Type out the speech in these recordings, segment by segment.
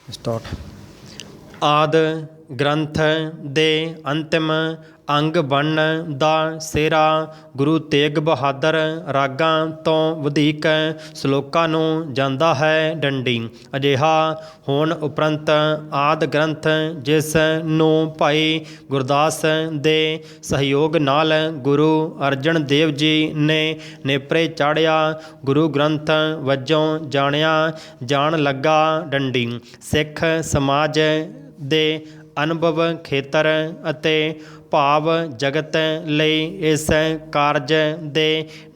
Start. आद ग्रंथ दे अंतिम अंग बनन दा सेहरा गुरु तेग बहादुर रागां तो वधीक सलोकां नूं ਜਾਂਦਾ ਹੈ ਡੰਡੀ। ਅਜਿਹਾ ਹੋਣ ਉਪਰੰਤ ਆਦ ਗ੍ਰੰਥ ਜਿਸ ਨੂੰ ਭਾਈ ਗੁਰਦਾਸ ਦੇ ਸਹਿਯੋਗ ਨਾਲ ਗੁਰੂ ਅਰਜਨ ਦੇਵ ਜੀ ਨੇ ਨੇਪਰੇ ਚਾੜਿਆ ਗੁਰੂ ਗ੍ਰੰਥ ਵਜੋਂ ਜਾਣਿਆ ਜਾਣ ਲੱਗਾ ਡੰਡੀ। ਸਿੱਖ ਸਮਾਜ ਦੇ ਅਨੁਭਵ ਖੇਤਰ ਅਤੇ ਭਾਵ ਜਗਤ ਲਈ ਇਸ ਕਾਰਜ ਦੇ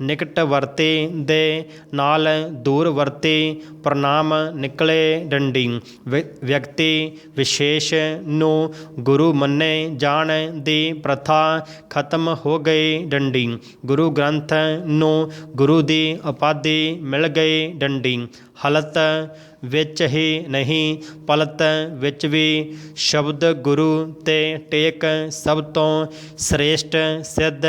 ਨਿਕਟਵਰਤੀ ਦੇ ਨਾਲ ਦੂਰਵਰਤੀ ਪ੍ਰਣਾਮ ਨਿਕਲੇ ਡੰਡੀ। ਵਿਅਕਤੀ ਵਿਸ਼ੇਸ਼ ਨੂੰ ਗੁਰੂ ਮੰਨੇ ਜਾਣ ਦੀ ਪ੍ਰਥਾ ਖਤਮ ਹੋ ਗਈ ਡੰਡੀ। ਗੁਰੂ ਗ੍ਰੰਥ ਨੂੰ ਗੁਰੂ ਦੀ ਉਪਾਧੀ ਮਿਲ ਗਈ ਡੰਡੀ। ਹਲਤ ਵਿੱਚ ਹੀ ਨਹੀਂ ਪਲਤ ਵਿੱਚ ਵੀ ਸ਼ਬਦ ਗੁਰੂ ਤੇ ਟੇਕ ਸਭ ਤੋਂ ਸ੍ਰੇਸ਼ਟ ਸਿੱਧ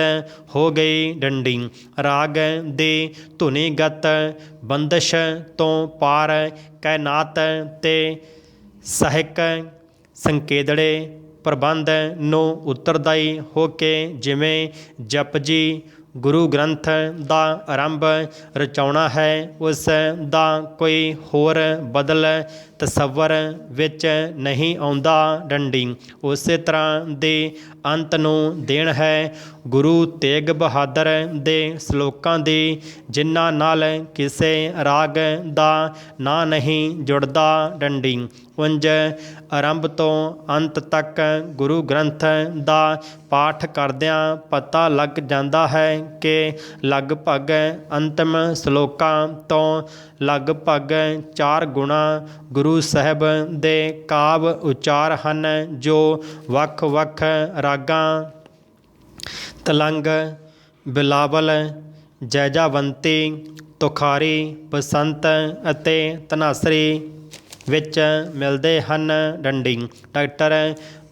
ਹੋ ਗਈ ਡੰਡੀ। ਰਾਗ ਦੀ ਧੁਨੀਗਤ ਬੰਦਸ਼ ਤੋਂ ਪਾਰ ਕਾਇਨਾਤ ਤੇ ਸਹਿਕ ਸੰਕੇਦੜੇ ਪ੍ਰਬੰਧ ਨੂੰ ਉੱਤਰਦਾਈ ਹੋ ਕੇ ਜਿਵੇਂ ਜਪਜੀ ਗੁਰੂ ਗ੍ਰੰਥ ਦਾ ਆਰੰਭ ਰਚਾਉਣਾ ਹੈ ਉਸ ਦਾ ਕੋਈ ਹੋਰ ਬਦਲ ਤਸੱਵਰ ਵਿੱਚ ਨਹੀਂ ਆਉਂਦਾ ਡੰਡੀ। ਉਸੇ ਤਰ੍ਹਾਂ ਦੇ ਅੰਤ ਨੂੰ ਦੇਣ ਹੈ ਗੁਰੂ ਤੇਗ ਬਹਾਦਰ ਦੇ ਸਲੋਕਾਂ ਦੀ ਜਿਨ੍ਹਾਂ ਨਾਲ ਕਿਸੇ ਰਾਗ ਦਾ ਨਾਂ ਨਹੀਂ ਜੁੜਦਾ ਡੰਡੀ। ਉਂਝ ਆਰੰਭ ਤੋਂ ਅੰਤ ਤੱਕ ਗੁਰੂ ਗ੍ਰੰਥ ਦਾ ਪਾਠ ਕਰਦਿਆਂ ਪਤਾ ਲੱਗ ਜਾਂਦਾ ਹੈ ਕਿ ਲਗਭਗ ਅੰਤਿਮ ਸਲੋਕਾਂ ਤੋਂ ਲਗਭਗ 4 ਗੁਣਾ ਗੁਰੂ ਸਾਹਿਬ ਦੇ ਕਾਵ ਉਚਾਰ ਹਨ ਜੋ ਵੱਖ-ਵੱਖ ਰਾਗਾਂ ਤਲੰਗ, ਬਿਲਾਵਲ, ਜੈਜਾਵੰਤੀ, ਤੁਖਾਰੀ, ਬਸੰਤ ਅਤੇ ਧਨਾਸਰੀ ਵਿੱਚ ਮਿਲਦੇ ਹਨ ਡੰਡੀ। ਡਾਕਟਰ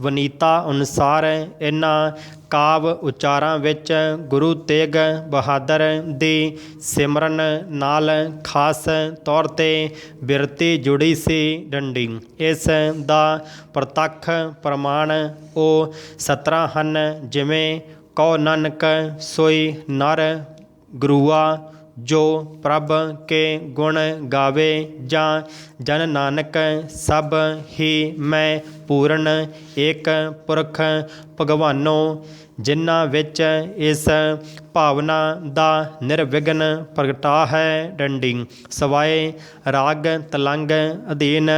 ਵਨੀਤਾ ਅਨੁਸਾਰ ਇਹਨਾਂ ਕਾਵ ਉਚਾਰਾਂ ਵਿੱਚ ਗੁਰੂ ਤੇਗ ਬਹਾਦਰ ਦੀ ਸਿਮਰਨ ਨਾਲ ਖਾਸ ਤੌਰ 'ਤੇ ਬਿਰਤੀ ਜੁੜੀ ਸੀ ਡੰਡੀ। ਇਸ ਦਾ ਪ੍ਰਤੱਖ ਪ੍ਰਮਾਣ ਉਹ 17 ਹਨ ਜਿਵੇਂ ਕਉ ਨਾਨਕ ਸੋਈ ਨਰ ਗੁਰੂਆ ਜੋ ਪ੍ਰਭ ਕੇ ਗੁਣ ਗਾਵੇ ਜਾਂ ਜਨ ਨਾਨਕ ਸਭ ਹੀ ਮੈਂ ਪੂਰਨ ਏਕ ਪੁਰਖ ਭਗਵਾਨੋ ਜਿਨ੍ਹਾਂ ਵਿੱਚ ਇਸ ਭਾਵਨਾ ਦਾ ਨਿਰਵਿਘਨ ਪ੍ਰਗਟਾ ਹੈ ਡੰਡੀ। ਸਵਾਏ ਰਾਗ ਤਲੰਗ ਅਧੀਨ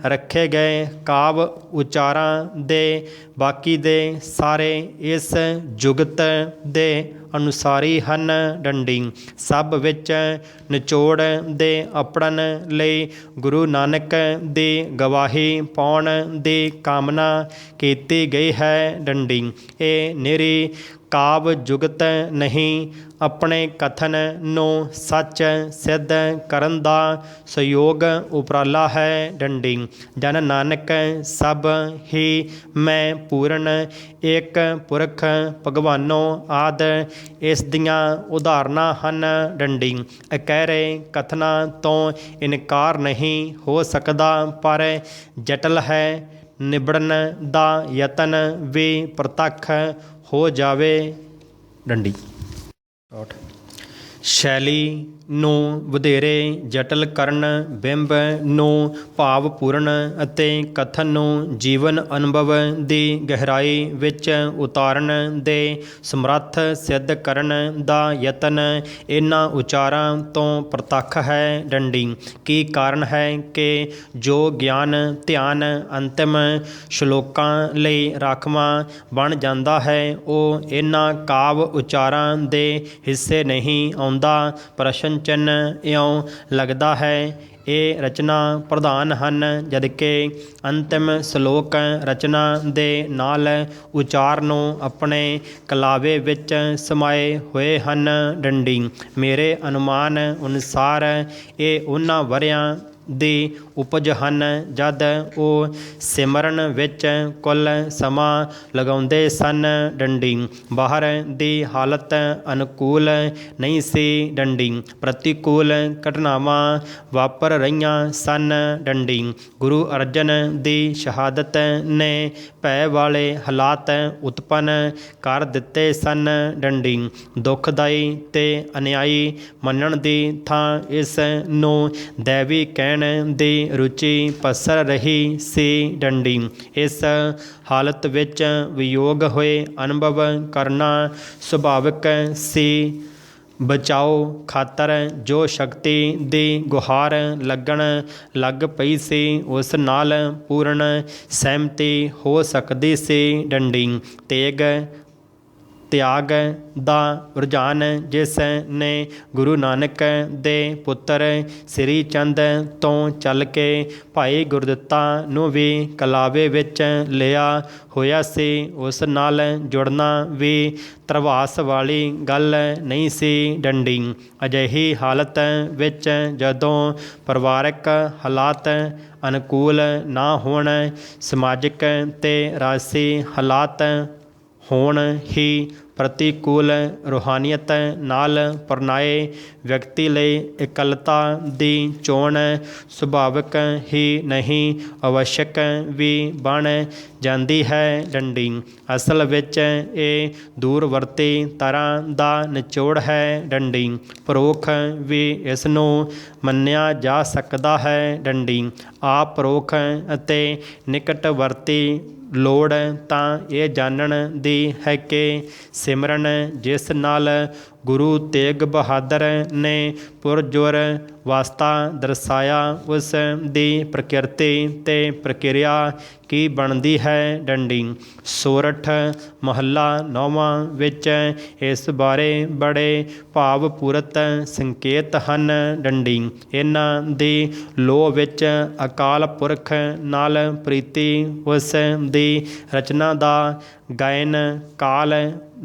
ਰੱਖੇ ਗਏ ਕਾਵ ਉਚਾਰਾਂ ਦੇ ਬਾਕੀ ਦੇ ਸਾਰੇ ਇਸ ਜੁਗਤ ਦੇ ਅਨੁਸਾਰੀ ਹਨ ਡੰਡੀ। ਸਭ ਵਿੱਚ ਨਿਚੋੜ ਦੇ ਅਪੜਨ ਲਈ ਗੁਰੂ ਨਾਨਕ ਦੀ ਗਵਾਹੀ ਪਾਉਣ ਦੀ ਕਾਮਨਾ ਕੀਤੀ ਗਈ ਹੈ ਡੰਡੀ। ਇਹ ਨਿਰੀ ਕਾਵ ਜੁਗਤ ਨਹੀਂ ਆਪਣੇ ਕਥਨ ਨੂੰ ਸੱਚ ਸਿੱਧ ਕਰਨ ਦਾ ਸਹਿਯੋਗ ਉਪਰਾਲਾ ਹੈ ਡੰਡੀ। ਜਨ ਨਾਨਕ ਸਭ ਹੀ ਮੈਂ ਪੂਰਨ ਏਕ ਪੁਰਖ ਭਗਵਾਨੋ ਆਦਿ ਇਸ ਦੀਆਂ ਉਦਾਹਰਨਾਂ ਹਨ ਡੰਡੀ। ਅਕਹਿਰੇ ਕਥਨਾਂ ਤੋਂ ਇਨਕਾਰ ਨਹੀਂ ਹੋ ਸਕਦਾ ਪਰ ਜਟਲ ਹੈ ਨਿਬੜਨ ਦਾ ਯਤਨ ਵੀ ਪ੍ਰਤੱਖ ਹੋ ਜਾਵੇ ਡੰਡੀ। ਸ਼ੈਲੀ ਨੂੰ ਵਧੇਰੇ ਜਟਲ ਕਰਨ ਬਿੰਬ ਨੂੰ ਭਾਵਪੂਰਨ ਅਤੇ ਕਥਨ ਨੂੰ ਜੀਵਨ ਅਨੁਭਵ ਦੀ ਗਹਿਰਾਈ ਵਿੱਚ ਉਤਾਰਨ ਦੇ ਸਮਰੱਥ ਸਿੱਧ ਕਰਨ ਦਾ ਯਤਨ ਇਹਨਾਂ ਉਚਾਰਾਂ ਤੋਂ ਪ੍ਰਤੱਖ ਹੈ ਡੰਡੀ। ਕੀ ਕਾਰਨ ਹੈ ਕਿ ਜੋ ਗਿਆਨ ਧਿਆਨ ਅੰਤਿਮ ਸ਼ਲੋਕਾਂ ਲਈ ਰਾਖਵਾਂ ਬਣ ਜਾਂਦਾ ਹੈ ਉਹ ਇਹਨਾਂ ਕਾਵ ਉਚਾਰਾਂ ਦੇ ਹਿੱਸੇ ਨਹੀਂ ਆਉਂਦਾ। ਪ੍ਰਸ਼ਨ ਚਿੰਨ੍ਹ ਇਉਂ ਲੱਗਦਾ ਹੈ ਇਹ ਰਚਨਾ ਪ੍ਰਧਾਨ ਹਨ ਜਦਕਿ ਅੰਤਿਮ ਸ਼ਲੋਕ ਰਚਨਾ ਦੇ ਨਾਲ ਉਚਾਰ ਨੂੰ ਆਪਣੇ ਕਲਾਵੇ ਵਿੱਚ ਸਮਾਏ ਹੋਏ ਹਨ ਡੰਡੀ। ਮੇਰੇ ਅਨੁਮਾਨ ਅਨੁਸਾਰ ਇਹ ਉਹਨਾਂ ਵਰ੍ਹਿਆਂ ਦੀ ਉਪਜ ਹਨ। ਜਦ ਉਹ ਸਿਮਰਨ ਵਿੱਚ ਕੁੱਲ ਸਮਾਂ ਲਗਾਉਂਦੇ ਸਨ ਡੰਡੀ। ਬਾਹਰ ਦੀ ਹਾਲਤ ਅਨੁਕੂਲ ਨਹੀਂ ਸੀ ਡੰਡੀ, ਪ੍ਰਤੀਕੂਲ ਘਟਨਾਵਾਂ ਵਾਪਰ ਰਹੀਆਂ ਸਨ ਡੰਡੀ। ਗੁਰੂ ਅਰਜਨ ਦੀ ਸ਼ਹਾਦਤ ਨੇ ਭੈ ਵਾਲੇ ਹਾਲਾਤ ਉਤਪੰਨ ਕਰ ਦਿੱਤੇ ਸਨ ਡੰਡੀ। ਦੁਖਦਾਈ ਤੇ ਅਨਿਆਈ ਮੰਨਣ ਦੀ ਥਾਂ ਇਸ ਨੂੰ ਦੈਵੀ ਕਹਿਣ ਦੀ ਰੁਚੀ ਪਸਰ ਰਹੀ ਸੀ ਡੰਡੀ। ਇਸ ਹਾਲਤ ਵਿੱਚ ਵਿਯੋਗ ਹੋਏ ਅਨੁਭਵ ਕਰਨਾ ਸੁਭਾਵਿਕ ਸੀ। ਬਚਾਓ ਖਾਤਰ ਜੋ ਸ਼ਕਤੀ ਦੀ ਗੁਹਾਰ ਲੱਗਣ ਲੱਗ ਪਈ ਸੀ, ਉਸ ਨਾਲ ਪੂਰਨ ਸਹਿਮਤੀ ਹੋ ਸਕਦੀ ਸੀ ਡੰਡੀ। ਤੇਗ ਤਿਆਗ ਦਾ ਰੁਝਾਨ ਜਿਸ ਨੇ ਗੁਰੂ ਨਾਨਕ ਦੇ ਪੁੱਤਰ ਸ੍ਰੀ ਚੰਦ ਤੋਂ ਚੱਲ ਕੇ ਭਾਈ ਗੁਰਦਿੱਤਾ ਨੂੰ ਵੀ ਕਲਾਵੇ ਵਿੱਚ ਲਿਆ ਹੋਇਆ ਸੀ, ਉਸ ਨਾਲ ਜੁੜਨਾ ਵੀ ਧਰਵਾਸ ਵਾਲੀ ਗੱਲ ਨਹੀਂ ਸੀ ਡੰਡੀ। ਅਜਿਹੀ ਹਾਲਤ ਵਿੱਚ ਜਦੋਂ ਪਰਿਵਾਰਕ ਹਾਲਾਤ ਅਨੁਕੂਲ ਨਾ ਹੋਣ, ਸਮਾਜਿਕ ਤੇ ਰਾਜਸੀ ਹਾਲਾਤ ਹੋਣ ਹੀ ਪ੍ਰਤੀਕੂਲ ਰੂਹਾਨੀਅਤ ਨਾਲ ਪਰਨਾਏ ਵਿਅਕਤੀ ਲਈ ਇਕੱਲਤਾ ਦੀ ਚੋਣ ਸੁਭਾਵਿਕ ਹੀ ਨਹੀਂ, ਅਵਸ਼ਕ ਵੀ ਬਣ ਜਾਂਦੀ ਹੈ ਡੰਡੀ। ਅਸਲ ਵਿੱਚ ਇਹ ਦੂਰਵਰਤੀ ਤਰ੍ਹਾਂ ਦਾ ਨਿਚੋੜ ਹੈ ਡੰਡੀ। ਪਰੋਖ ਵੀ ਇਸ ਨੂੰ ਮੰਨਿਆ ਜਾ ਸਕਦਾ ਹੈ ਡੰਡੀ। ਆਪਰੋਖ ਅਤੇ ਨਿਕਟਵਰਤੀ ਲੋੜ ਤਾਂ ਇਹ ਜਾਣਨ ਦੀ ਹੈ ਕਿ ਸਿਮਰਨ ਜਿਸ ਨਾਲ ਗੁਰੂ ਤੇਗ ਬਹਾਦਰ ਨੇ ਪੁਰਜੋਰ ਵਾਸਤਾ ਦਰਸਾਇਆ, ਉਸ ਦੀ ਪ੍ਰਕਿਰਤੀ ਤੇ ਪ੍ਰਕਿਰਿਆ ਕੀ ਬਣਦੀ ਹੈ ਡੰਡੀ। ਸੋਰਠ ਮਹੱਲਾ 9ਵਾਂ ਵਿੱਚ ਇਸ ਬਾਰੇ ਬੜੇ ਭਾਵਪੂਰਤ ਸੰਕੇਤ ਹਨ ਡੰਡੀ। ਇਹਨਾਂ ਦੀ ਲੋਹ ਵਿੱਚ ਅਕਾਲ ਪੁਰਖ ਨਾਲ ਪ੍ਰੀਤੀ, ਉਸ ਦੀ ਰਚਨਾ ਦਾ ਗਾਇਨ, ਕਾਲ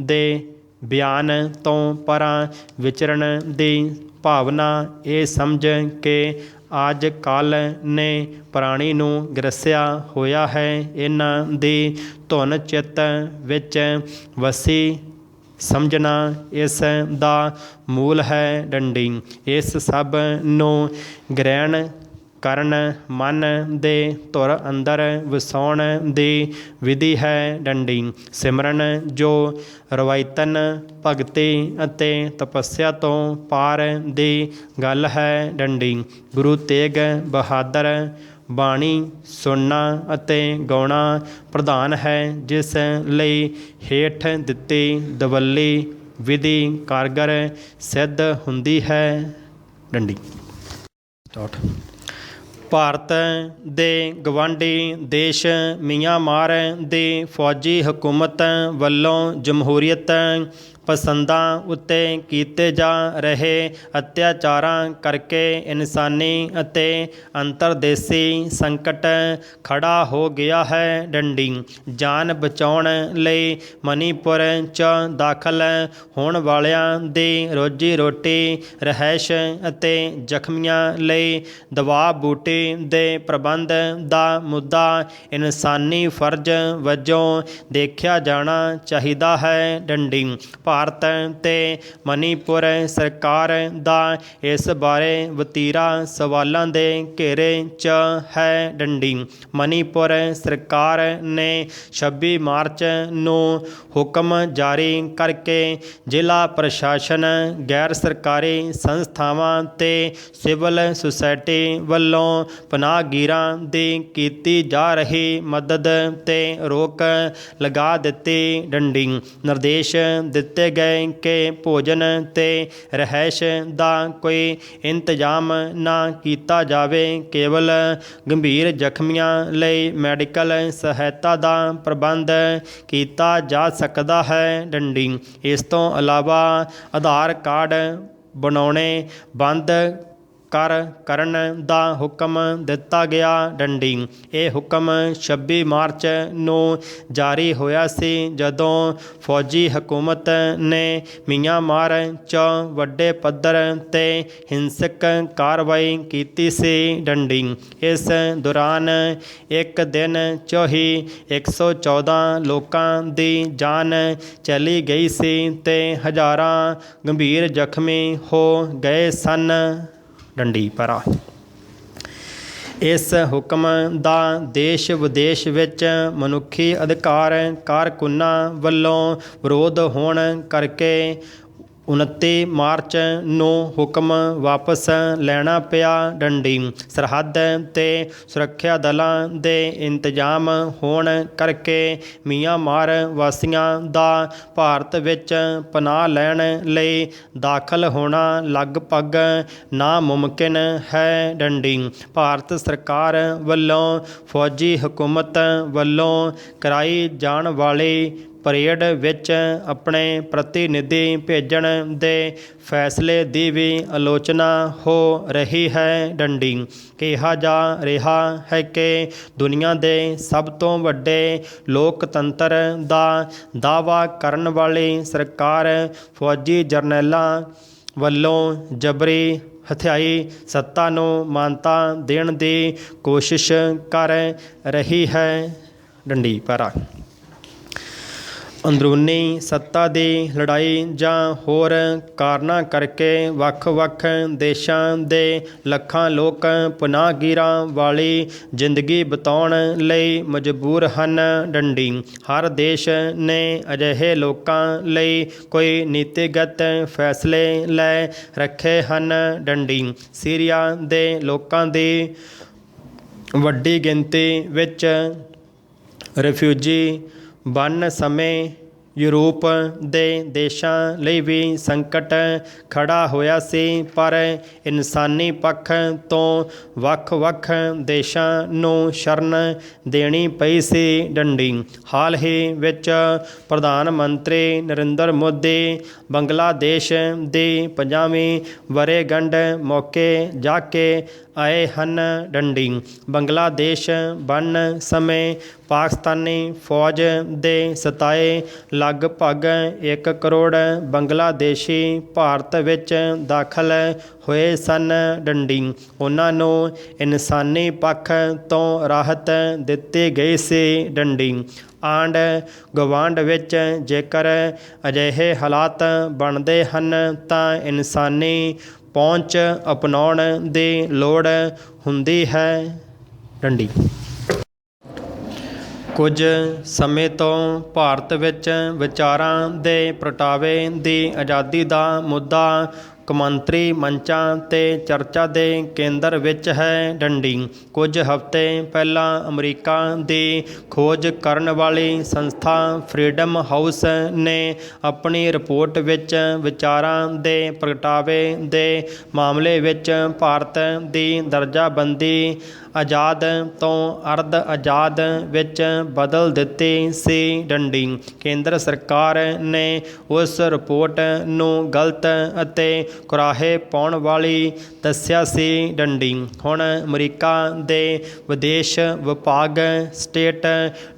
ਦੇ ਬਿਆਨ ਤੋਂ ਪਰਾਂ ਵਿਚਰਨ ਦੀ ਭਾਵਨਾ, ਇਹ ਸਮਝ ਕੇ ਅੱਜ ਕੱਲ੍ਹ ਨੇ ਪ੍ਰਾਣੀ ਨੂੰ ਗ੍ਰਸਿਆ ਹੋਇਆ ਹੈ। ਇਹਨਾਂ ਦੀ ਧੁਨ ਚਿੱਤ ਵਿੱਚ ਵਸੀ ਸਮਝਣਾ ਇਸ ਦਾ ਮੂਲ ਹੈ ਡੰਡੀ। ਇਸ ਸਭ ਨੂੰ ਗ੍ਰਹਿਣ ਕਰਨ, ਮਨ ਦੇ ਧੁਰ ਅੰਦਰ ਵਸਾਉਣ ਦੀ ਵਿਧੀ ਹੈ ਡੰਡੀ। ਸਿਮਰਨ ਜੋ ਰਵਾਇਤਨ ਭਗਤੀ ਅਤੇ ਤਪੱਸਿਆ ਤੋਂ ਪਾਰ ਦੀ ਗੱਲ ਹੈ ਡੰਡੀ। ਗੁਰੂ ਤੇਗ ਬਹਾਦਰ ਬਾਣੀ ਸੁਣਨਾ ਅਤੇ ਗਾਉਣਾ ਪ੍ਰਧਾਨ ਹੈ, ਜਿਸ ਲਈ ਹੇਠ ਦਿੱਤੀ ਦਵੱਲੀ ਵਿਧੀ ਕਾਰਗਰ ਸਿੱਧ ਹੁੰਦੀ ਹੈ ਡੰਡੀ। ਭਾਰਤ ਦੇ ਗਵਾਂਢੀ ਦੇਸ਼ ਮਿਆਂਮਾਰ ਦੀ ਫੌਜੀ ਹਕੂਮਤ ਵੱਲੋਂ ਜਮਹੂਰੀਅਤ ਪਸੰਦਾਂ ਉੱਤੇ ਕੀਤੇ ਜਾ ਰਹੇ ਅਤਿਆਚਾਰਾਂ ਕਰਕੇ ਇਨਸਾਨੀ ਅਤੇ ਅੰਤਰਦੇਸੀ ਸੰਕਟ ਖੜਾ ਹੋ ਗਿਆ ਹੈ ਡੰਡੀ। ਜਾਨ ਬਚਾਉਣ ਲਈ ਮਣੀਪੁਰ 'ਚ ਦਾਖਲ ਹੋਣ ਵਾਲਿਆਂ ਦੀ ਰੋਜੀ ਰੋਟੀ, ਰਿਹਾਇਸ਼ ਅਤੇ ਜ਼ਖਮੀਆਂ ਲਈ ਦਵਾ ਬੂਟੀ ਦੇ ਪ੍ਰਬੰਧ ਦਾ ਮੁੱਦਾ ਇਨਸਾਨੀ ਫਰਜ਼ ਵਜੋਂ ਦੇਖਿਆ ਜਾਣਾ ਚਾਹੀਦਾ ਹੈ ਡੰਡੀ। ਭਾਰਤ ਤੇ ਮਣੀਪੁਰ ਸਰਕਾਰ ਦਾ ਇਸ ਬਾਰੇ ਵਤੀਰਾ ਸਵਾਲਾਂ ਦੇ ਘੇਰੇ 'ਚ ਹੈ ਡੰਡੀ। ਮਣੀਪੁਰ ਸਰਕਾਰ ਨੇ 26 ਮਾਰਚ ਨੂੰ ਹੁਕਮ ਜਾਰੀ ਕਰਕੇ ਜ਼ਿਲ੍ਹਾ ਪ੍ਰਸ਼ਾਸਨ, ਗੈਰ ਸਰਕਾਰੀ ਸੰਸਥਾਵਾਂ ਤੇ ਸਿਵਲ ਸੁਸਾਇਟੀ ਵੱਲੋਂ ਪਨਾਹਗੀਰਾਂ ਦੀ ਕੀਤੀ ਜਾ ਰਹੀ ਮਦਦ ਤੇ ਰੋਕ ਲਗਾ ਦਿੱਤੀ ਡੰਡੀ। ਨਿਰਦੇਸ਼ ਦਿੱਤੇ ਗਏ ਕਿ ਭੋਜਨ ਤੇ ਰਿਹਾਇਸ਼ ਦਾ ਕੋਈ ਇੰਤਜ਼ਾਮ ਨਾ ਕੀਤਾ ਜਾਵੇ। ਕੇਵਲ ਗੰਭੀਰ ਜ਼ਖਮੀਆਂ ਲਈ ਮੈਡੀਕਲ ਸਹਾਇਤਾ ਦਾ ਪ੍ਰਬੰਧ ਕੀਤਾ ਜਾ ਸਕਦਾ ਹੈ ਡੰਡੀ। ਇਸ ਤੋਂ ਇਲਾਵਾ ਆਧਾਰ ਕਾਰਡ ਬਣਾਉਣੇ ਬੰਦ ਕਰਨ ਦਾ ਹੁਕਮ ਦਿੱਤਾ ਗਿਆ। ਡੰਡੀ। ਇਹ ਹੁਕਮ 26 ਮਾਰਚ ਨੂੰ ਜਾਰੀ ਹੋਇਆ ਸੀ, ਜਦੋਂ ਫੌਜੀ ਹਕੂਮਤ ਨੇ ਮਿਆਂਮਾਰ 'ਚ ਵੱਡੇ ਪੱਧਰ 'ਤੇ ਹਿੰਸਕ ਕਾਰਵਾਈ ਕੀਤੀ ਸੀ। ਡੰਡੀ। ਇਸ ਦੌਰਾਨ ਇੱਕ ਦਿਨ 'ਚ ਹੀ 114 ਲੋਕਾਂ ਦੀ ਜਾਨ ਚਲੀ ਗਈ ਸੀ ਤੇ ਹਜ਼ਾਰਾਂ ਗੰਭੀਰ ਜ਼ਖਮੀ ਹੋ ਗਏ ਸਨ। ਡੰਡੀ ਪਾਰਾ। ਇਸ ਹੁਕਮ ਦਾ ਦੇਸ਼ ਵਿਦੇਸ਼ ਵਿੱਚ ਮਨੁੱਖੀ ਅਧਿਕਾਰ ਕਾਰਕੁਨਾਂ ਵੱਲੋਂ ਵਿਰੋਧ ਹੋਣ ਕਰਕੇ 29 ਮਾਰਚ ਨੂੰ ਹੁਕਮ ਵਾਪਸ ਲੈਣਾ ਪਿਆ। ਡੰਡੀ। ਸਰਹੱਦ 'ਤੇ ਸੁਰੱਖਿਆ ਦਲਾਂ ਦੇ ਇੰਤਜ਼ਾਮ ਹੋਣ ਕਰਕੇ ਮਿਆਂਮਾਰ ਵਾਸੀਆਂ ਦਾ ਭਾਰਤ ਵਿੱਚ ਪਨਾਹ ਲੈਣ ਲਈ ਦਾਖਲ ਹੋਣਾ ਲਗਭਗ ਨਾਮੁਮਕਿਨ ਹੈ। ਡੰਡੀ। ਭਾਰਤ ਸਰਕਾਰ ਵੱਲੋਂ ਫੌਜੀ ਹਕੂਮਤ ਵੱਲੋਂ ਕਰਾਈ ਜਾਣ ਵਾਲੀ ਪਰੇਡ ਵਿੱਚ ਆਪਣੇ ਪ੍ਰਤੀਨਿਧੀ ਭੇਜਣ ਦੇ ਫੈਸਲੇ ਦੀ ਵੀ ਆਲੋਚਨਾ ਹੋ ਰਹੀ ਹੈ। ਡੰਡੀ। ਕਿਹਾ ਜਾ ਰਿਹਾ ਹੈ ਕਿ ਦੁਨੀਆ ਦੇ ਸਭ ਤੋਂ ਵੱਡੇ ਲੋਕਤੰਤਰ ਦਾ ਦਾਅਵਾ ਕਰਨ ਵਾਲੀ ਸਰਕਾਰ ਫੌਜੀ ਜਰਨੈਲਾਂ ਵੱਲੋਂ ਜਬਰੀ ਹਥਿਆਈ ਸੱਤਾ ਨੂੰ ਮਾਨਤਾ ਦੇਣ ਦੀ ਕੋਸ਼ਿਸ਼ ਕਰ ਰਹੀ ਹੈ। ਡੰਡੀ ਪਾਰਾ। ਅੰਦਰੂਨੀ ਸੱਤਾ ਦੀ ਲੜਾਈ ਜਾਂ ਹੋਰ ਕਾਰਨਾਂ ਕਰਕੇ ਵੱਖ-ਵੱਖ ਦੇਸ਼ਾਂ ਦੇ ਲੱਖਾਂ ਲੋਕ ਪਨਾਹਗੀਰਾਂ ਵਾਲੀ ਜ਼ਿੰਦਗੀ ਬਿਤਾਉਣ ਲਈ ਮਜਬੂਰ ਹਨ। ਡੰਡੀ। ਹਰ ਦੇਸ਼ ਨੇ ਅਜਿਹੇ ਲੋਕਾਂ ਲਈ ਕੋਈ ਨੀਤੀਗਤ ਫੈਸਲੇ ਲੈ ਰੱਖੇ ਹਨ। ਡੰਡੀ। ਸੀਰੀਆ ਦੇ ਲੋਕਾਂ ਦੀ ਵੱਡੀ ਗਿਣਤੀ ਵਿੱਚ ਰਿਫਿਊਜੀ ਬਣਨ ਸਮੇਂ ਯੂਰਪ ਦੇ ਦੇਸ਼ਾਂ ਲਈ ਵੀ ਸੰਕਟ ਖੜ੍ਹਾ ਹੋਇਆ ਸੀ, ਪਰ ਇਨਸਾਨੀ ਪੱਖ ਤੋਂ ਵੱਖ-ਵੱਖ ਦੇਸ਼ਾਂ ਨੂੰ ਸ਼ਰਨ ਦੇਣੀ ਪਈ ਸੀ। ਡੰਡੀ। ਹਾਲ ਹੀ ਵਿੱਚ ਪ੍ਰਧਾਨ ਮੰਤਰੀ ਨਰਿੰਦਰ ਮੋਦੀ ਬੰਗਲਾਦੇਸ਼ ਦੀ 50ਵੀਂ ਵਰ੍ਹੇਗੰਢ ਮੌਕੇ ਜਾ ਕੇ ਆਏ ਹਨ। ਡੰਡੀ। ਬੰਗਲਾਦੇਸ਼ ਬਣਨ ਸਮੇਂ ਪਾਕਿਸਤਾਨੀ ਫੌਜ ਦੇ ਸਤਾਏ ਲਗਭਗ 1 ਕਰੋੜ ਬੰਗਲਾਦੇਸ਼ੀ ਭਾਰਤ ਵਿੱਚ ਦਾਖਲ ਹੋਏ ਸਨ। ਡੰਡੀ। ਉਹਨਾਂ ਨੂੰ ਇਨਸਾਨੀ ਪੱਖ ਤੋਂ ਰਾਹਤ ਦਿੱਤੀ ਗਈ ਸੀ। ਡੰਡੀ। ਆਂਢ ਗੁਆਂਢ ਵਿੱਚ ਜੇਕਰ ਅਜਿਹੇ ਹਾਲਾਤ ਬਣਦੇ ਹਨ ਤਾਂ ਇਨਸਾਨੀ ਪਹੁੰਚ ਅਪਣਾਉਣ ਦੀ ਲੋੜ ਹੁੰਦੀ ਹੈ। ਡੰਡੀ। ਕੁਝ ਸਮੇਂ ਤੋਂ ਭਾਰਤ ਵਿੱਚ ਵਿਚਾਰਾਂ ਦੇ ਪ੍ਰਗਟਾਵੇ ਦੀ ਆਜ਼ਾਦੀ ਦਾ ਮੁੱਦਾ ਕੌਮਾਂਤਰੀ ਮੰਚਾਂ 'ਤੇ ਚਰਚਾ ਦੇ ਕੇਂਦਰ ਵਿੱਚ ਹੈ। ਡੰਡੀ। ਕੁਝ ਹਫ਼ਤੇ ਪਹਿਲਾਂ ਅਮਰੀਕਾ ਦੀ ਖੋਜ ਕਰਨ ਵਾਲੀ ਸੰਸਥਾ ਫਰੀਡਮ ਹਾਊਸ ਨੇ ਆਪਣੀ ਰਿਪੋਰਟ ਵਿੱਚ ਵਿਚਾਰਾਂ ਦੇ ਪ੍ਰਗਟਾਵੇ ਦੇ ਮਾਮਲੇ ਵਿੱਚ ਭਾਰਤ ਦੀ ਦਰਜਾਬੰਦੀ ਆਜ਼ਾਦ ਤੋਂ ਅਰਧ ਆਜ਼ਾਦ ਵਿੱਚ ਬਦਲ ਦਿੱਤੀ ਸੀ। ਡੰਡੀ। ਕੇਂਦਰ ਸਰਕਾਰ ਨੇ ਉਸ ਰਿਪੋਰਟ ਨੂੰ ਗਲਤ ਅਤੇ ਕੁਰਾਹੇ ਪਾਉਣ ਵਾਲੀ ਦੱਸਿਆ ਸੀ। ਡੰਡੀ। ਹੁਣ ਅਮਰੀਕਾ ਦੇ ਵਿਦੇਸ਼ ਵਿਭਾਗ ਸਟੇਟ